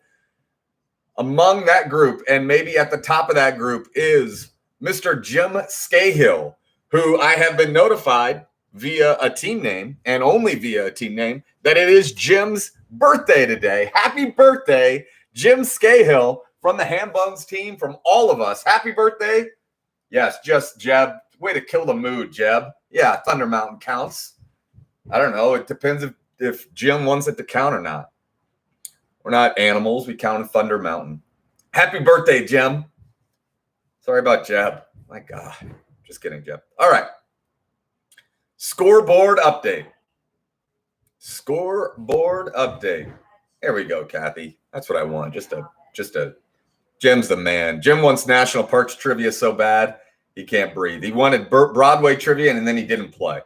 Speaker 1: Among that group, and maybe at the top of that group, is Mr. Jim Scahill, who I have been notified via a team name, and only via a team name, that it is Jim's birthday today. Happy birthday, Jim Scahill, from the Ham Bones team, from all of us. Happy birthday. Yes, just Jeb. Way to kill the mood, Jeb. Yeah, Thunder Mountain counts. I don't know. It depends if Jim wants it to count or not. We're not animals. We count in Thunder Mountain. Happy birthday, Jim. Sorry about Jeb. My God. Just kidding, Jeb. All right. Scoreboard update. Scoreboard update. There we go, Kathy. That's what I want. Just a Jim's the man. Jim wants National Parks trivia so bad he can't breathe. He wanted Broadway trivia, and then he didn't play.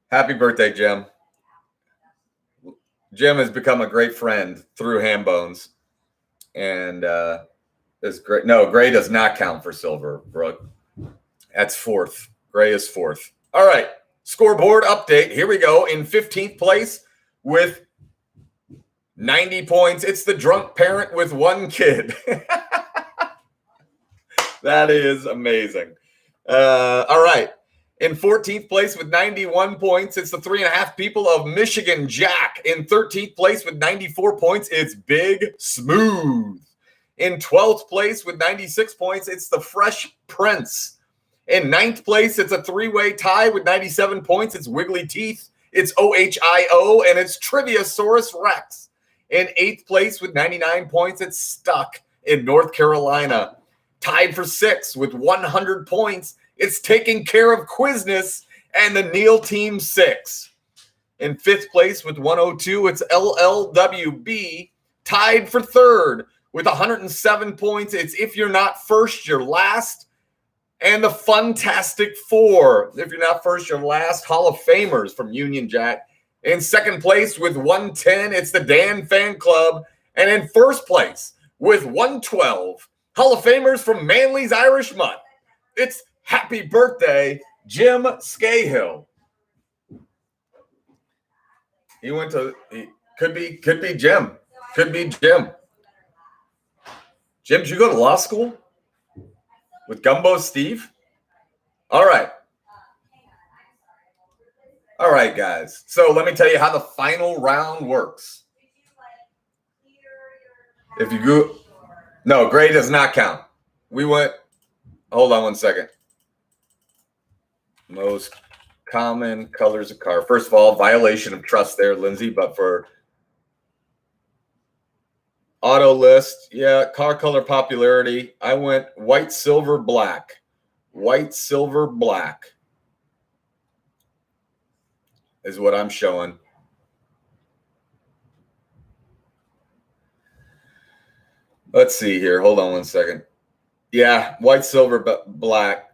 Speaker 1: Happy birthday, Jim. Jim has become a great friend through Ham Bones. And is great. No, gray does not count for silver, Brooke. That's 4th. Gray is 4th. All right. Scoreboard update. Here we go. In 15th place with 90 points. It's the drunk parent with 1 kid. That is amazing. All right. In 14th place with 91 points, it's the 3.5 people of Michigan Jack. In 13th place with 94 points, it's Big Smooth. In 12th place with 96 points, it's the Fresh Prince. In 9th place, it's a 3-way tie with 97 points. It's Wiggly Teeth, it's OHIO, and it's Triviasaurus Rex. In 8th place with 99 points, it's Stuck in North Carolina. Tied for 6th with 100 points, it's Taking Care of Quizness and the Neil Team 6. In 5th place with 102, it's LLWB. Tied for 3rd with 107 points, it's If You're Not First, You're Last. And the Funtastic Four, If You're Not First, You're Last, Hall of Famers from Union Jack. In 2nd place with 110, it's the Dan Fan Club. And in 1st place with 112, Hall of Famers from Manly's Irish Mutt. It's Happy Birthday, Jim Scahill. Could be Jim. Could be Jim. Jim, did you go to law school with Gumbo Steve? All right. All right, guys. So let me tell you how the final round works. If you go, no, gray does not count. We went, hold on one second. Most common colors of car. First of all, violation of trust there, Lindsay, but for auto list, yeah, car color popularity, I went white, silver, black. White, silver, black. is what I'm showing. Let's see here. Hold on one second. Yeah, white, silver, black.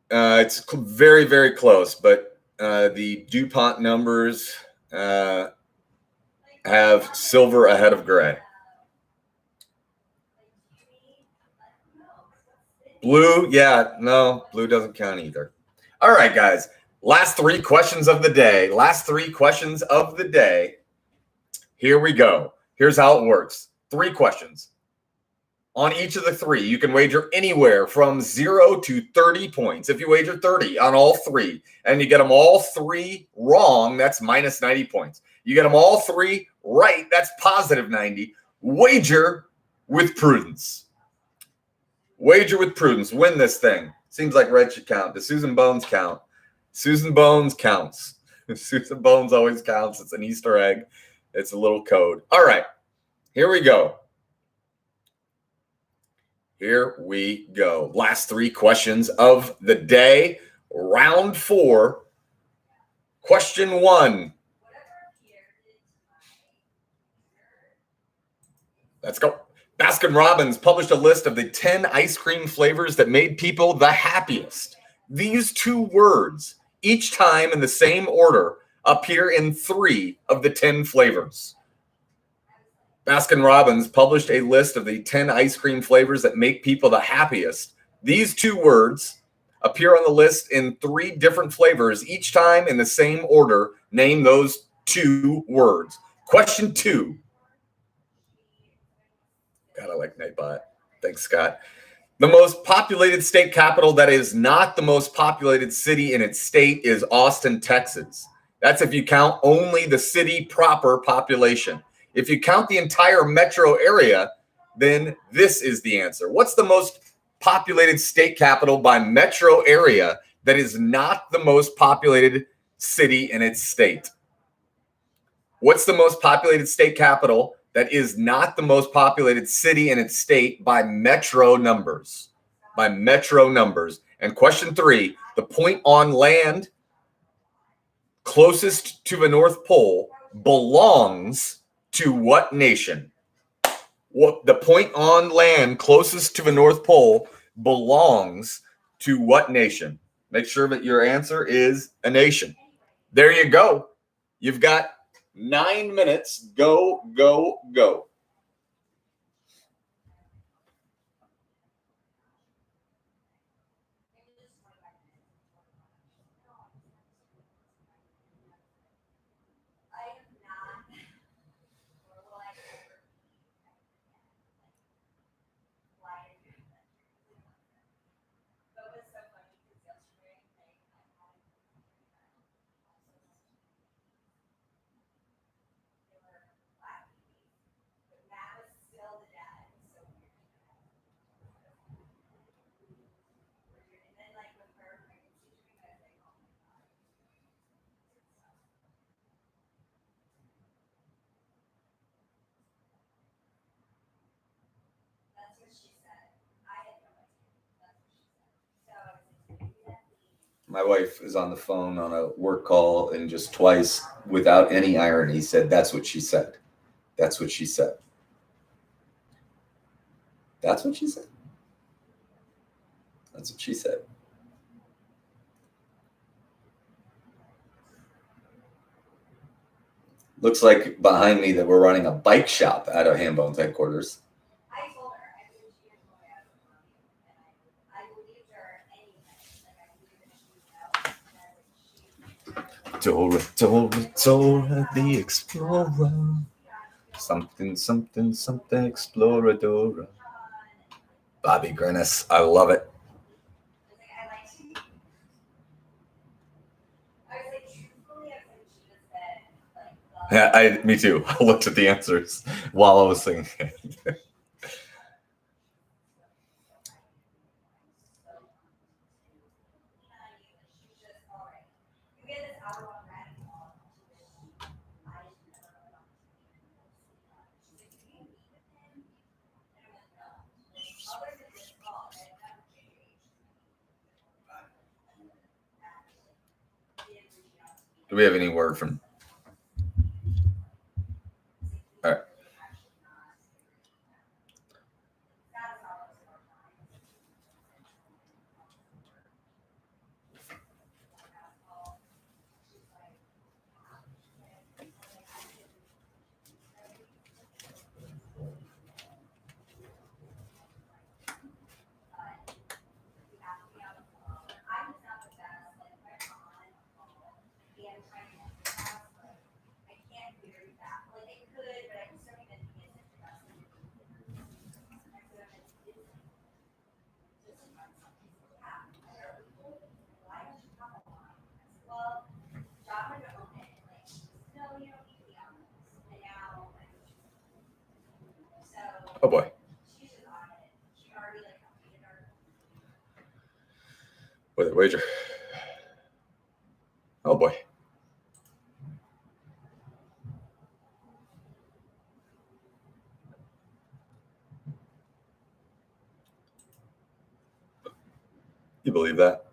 Speaker 1: It's very, very close, but the DuPont numbers have silver ahead of gray. Blue, yeah, no, blue doesn't count either. All right, guys. Last 3 questions of the day. Here we go. Here's how it works. 3 questions. On each of the 3, you can wager anywhere from 0 to 30 points. If you wager 30 on all 3 and you get them all 3 wrong, that's minus 90 points. You get them all 3 right, that's positive 90. Wager with prudence. Wager with prudence. Win this thing. Seems like red should count. Does Susan Bones count? Susan Bones counts. Susan Bones always counts. It's an Easter egg. It's a little code. All right. Here we go. Last 3 questions of the day. Round 4. Question 1. Let's go. Baskin-Robbins published a list of the 10 ice cream flavors that made people the happiest. These 2 words, each time in the same order, appear in 3 of the 10 flavors. Baskin-Robbins published a list of the 10 ice cream flavors that make people the happiest. These 2 words appear on the list in 3 different flavors, each time in the same order. Name those 2 words. Question 2. God, I like Nightbot. Thanks, Scott. The most populated state capital that is not the most populated city in its state is Austin, Texas. That's if you count only the city proper population. If you count the entire metro area, then this is the answer. What's the most populated state capital by metro area that is not the most populated city in its state? What's the most populated state capital that is not the most populated city in its state by metro numbers? By metro numbers. And question 3, the point on land closest to the North Pole belongs to what nation? What the point on land closest to the North Pole belongs to what nation? Make sure that your answer is a nation. There you go. You've got 9 minutes. Go, go, go. My wife is on the phone on a work call and just twice, without any irony, said, "That's what she said. That's what she said. That's what she said. That's what she said." Looks like behind me that we're running a bike shop out of Hambone's headquarters.
Speaker 3: I told her, I believe she has no way out of money, and I believed her anyway. Like, I believe that she knows that she.
Speaker 1: Dora, the explorer. Something, exploradora. Bobby Grinnis, I love it. Yeah, me too. I looked at the answers while I was singing. Do we have any word from? All right. Oh boy. With a wager. Oh boy. You believe that?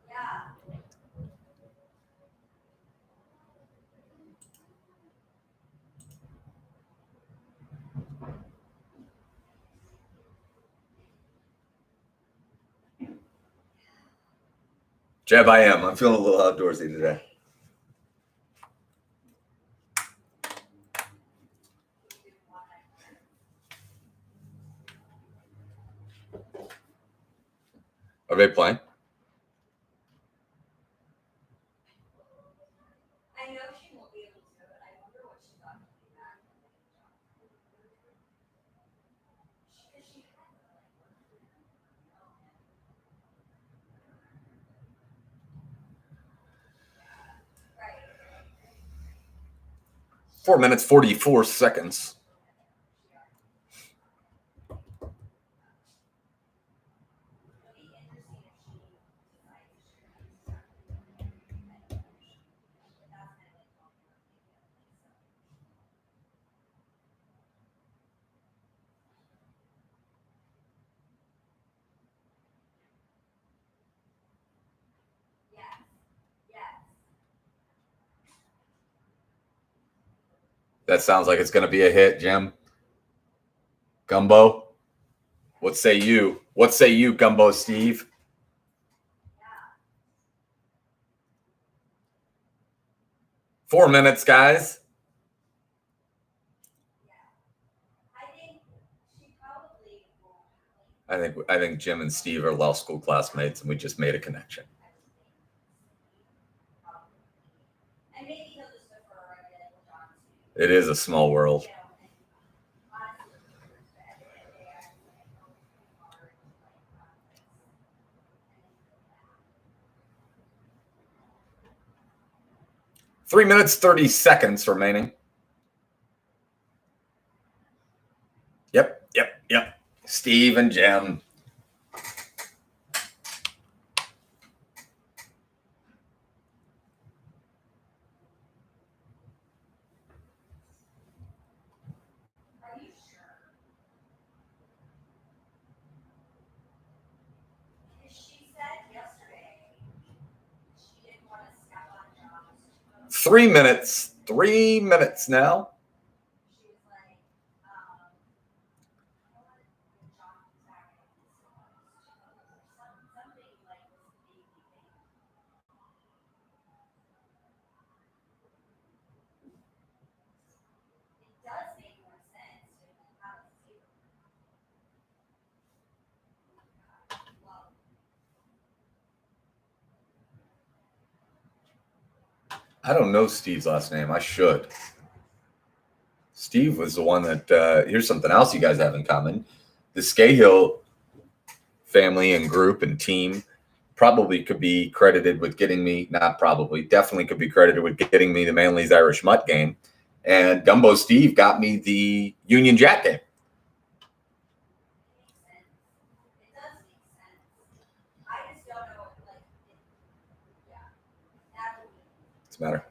Speaker 3: Yeah.
Speaker 1: 'Jab, I am. I'm feeling a little outdoorsy today. Are they playing?
Speaker 3: I know she won't be able to, but I wonder what she thought of that. She had right.
Speaker 1: 4 minutes, 44 seconds. That sounds like it's going to be a hit, Jim. Gumbo, what say you? What say you, Gumbo Steve?
Speaker 3: Yeah.
Speaker 1: 4 minutes, guys.
Speaker 3: I think she probably won't.
Speaker 1: I think Jim and Steve are law school classmates, and we just made a connection.
Speaker 3: And maybe he'll just defer a bit with John too.
Speaker 1: It is a small world.
Speaker 3: You know, and honestly, they are
Speaker 1: 3 minutes, 30 seconds remaining. Yep. Steve and Jim.
Speaker 3: Are you sure? Because she said yesterday she didn't want to step on John's.
Speaker 1: 3 minutes. 3 minutes now.
Speaker 3: She was like, you know what? John was back in something like this baby thing. It does make more sense to have a zero. Well,
Speaker 1: I don't know Steve's last name. I should. Steve was the one that, here's something else you guys have in common. The Scahill family and group and team probably could be credited with getting me, not probably, definitely could be credited with getting me the Manly's Irish Mutt game. And Gumbo Steve got me the Union Jack game.
Speaker 3: it makes sense. It does make sense. I just don't know, like, yeah, that would be.
Speaker 1: What's the matter?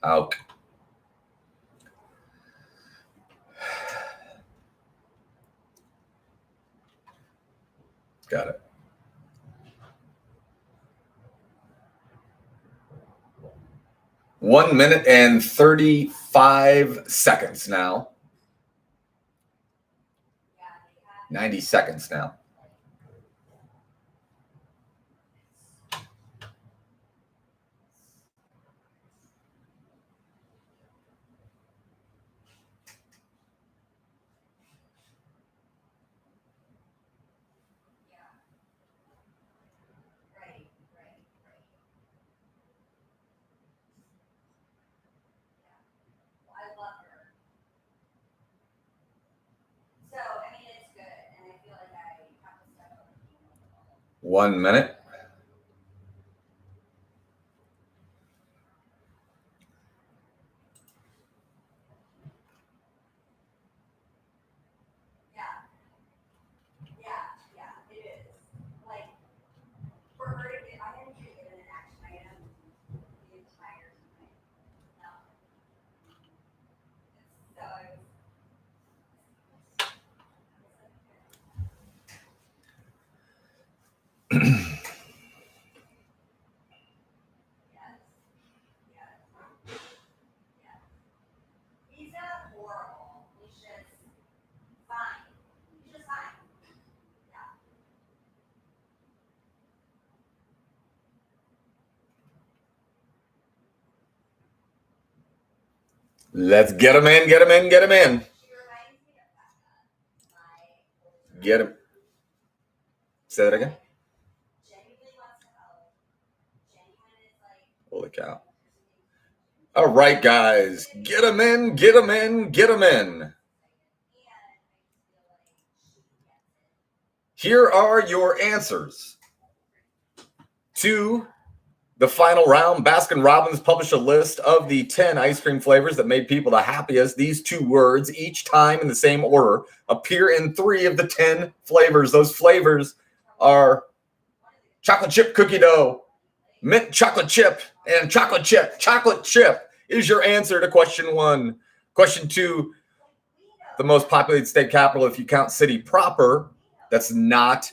Speaker 1: Oh. Got it. One minute and 35 seconds now. 90 seconds now.
Speaker 3: So, I mean, it's good, and I feel like I have to step up.
Speaker 1: 1 minute.
Speaker 3: Yeah, it is. Like, for her to get, I didn't get given an action item the entire time. No. So, he's not horrible. He's just fine. He's just fine. Yeah.
Speaker 1: Let's get him in, get him in, get him in.
Speaker 3: She reminds me of Becca.
Speaker 1: Get him. Say that again.
Speaker 3: Genuinely wants to help. Genuine is like.
Speaker 1: Holy cow. All right, guys. Get him in, get him in, get him in. Here are your answers to the final round. Baskin Robbins published a list of the 10 ice cream flavors that made people the happiest. These 2 words, each time in the same order, appear in 3 of the 10 flavors. Those flavors are chocolate chip cookie dough, mint chocolate chip, and chocolate chip. Chocolate chip is your answer to question 1. Question 2, the most populated state capital, if you count city proper, that's not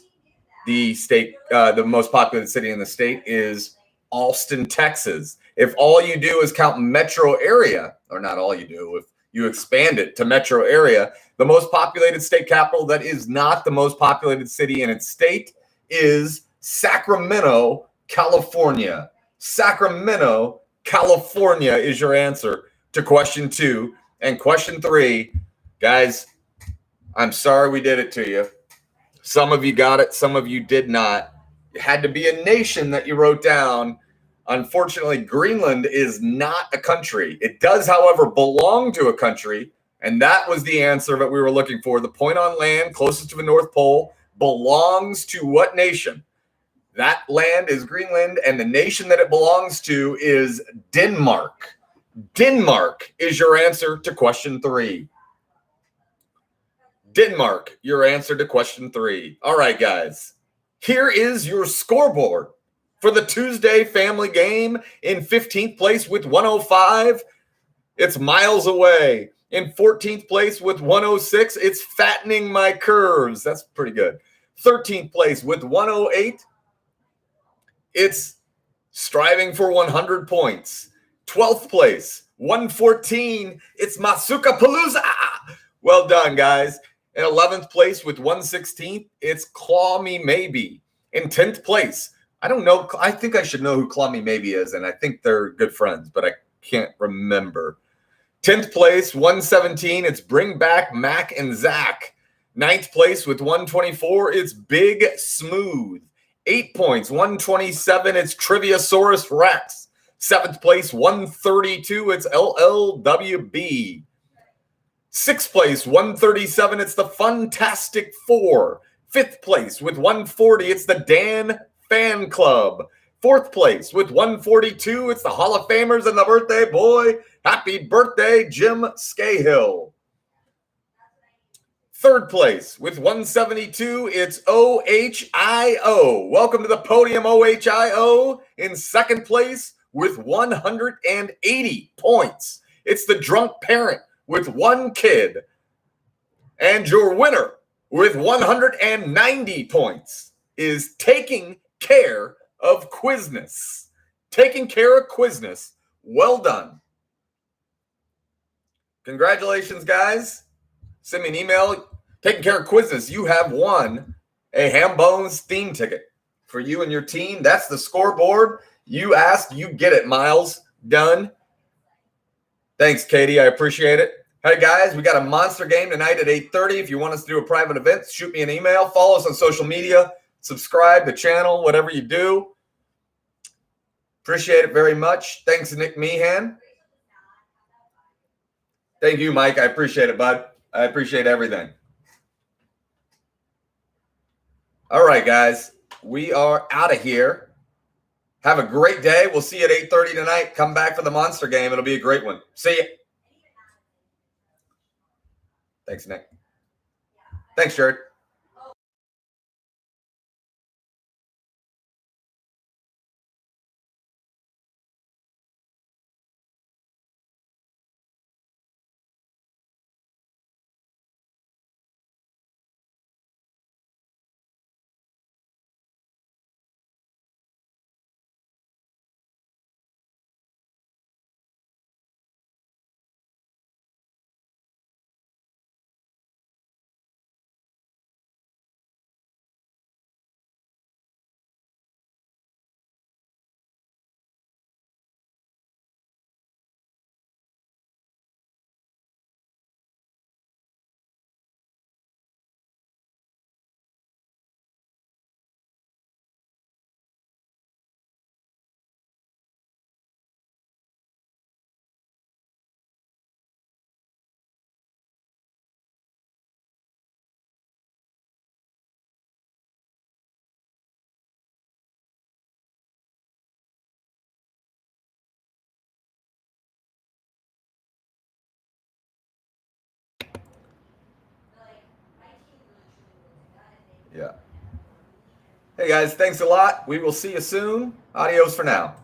Speaker 1: the state, the most populated city in the state is Austin, Texas. If all you do is count metro area, or not all you do, if you expand it to metro area, the most populated state capital that is not the most populated city in its state is Sacramento, California. Sacramento, California is your answer to question 2. And question 3, guys, I'm sorry we did it to you. Some of you got it, some of you did not. It had to be a nation that you wrote down. Unfortunately, Greenland is not a country. It does, however, belong to a country, and that was the answer that we were looking for. The point on land closest to the North Pole belongs to what nation? That land is Greenland, and the nation that it belongs to is Denmark. Denmark is your answer to question 3. Denmark, your answer to question 3. All right, guys. Here is your scoreboard for the Tuesday family game. In 15th place with 105, it's Miles Away. In 14th place with 106, it's Fattening My Curves. That's pretty good. 13th place with 108, it's Striving for 100 Points. 12th place, 114, it's Masuka Palooza. Well done, guys. In 11th place with 116, it's Claw Me Maybe. In 10th place, I don't know. I think I should know who Claw Me Maybe is, and I think they're good friends, but I can't remember. 10th place, 117, it's Bring Back Mac and Zach. 9th place with 124, it's Big Smooth. 8 points, 127, it's Triviasaurus Rex. 7th place, 132, it's LLWB. 6th place, 137, it's the Funtastic Four. 5th place with 140, it's the Dan Fan Club. 4th place with 142, it's the Hall of Famers and the birthday boy. Happy birthday, Jim Scahill. 3rd place with 172, it's OHIO. Welcome to the podium, OHIO. In 2nd place with 180 points, it's the Drunk Parent with 1 kid. And your winner with 190 points, is taking care of Quizness. Taking care of Quizness. Well done. Congratulations, guys. Send me an email. Taking care of Quizness. You have won a Ham Bones theme ticket for you and your team. That's the scoreboard. You asked, you get it, Miles. Done. Thanks, Katie. I appreciate it. Hey, guys, we got a monster game tonight at 8:30. If you want us to do a private event, shoot me an email. Follow us on social media. Subscribe to the channel, whatever you do. Appreciate it very much. Thanks, Nick Meehan. Thank you, Mike. I appreciate it, bud. I appreciate everything. All right, guys. We are out of here. Have a great day. We'll see you at 8:30 tonight. Come back for the monster game. It'll be a great one. See you. Thanks, Nick. Thanks, Jared. Yeah. Hey, guys, thanks a lot. We will see you soon. Adios for now.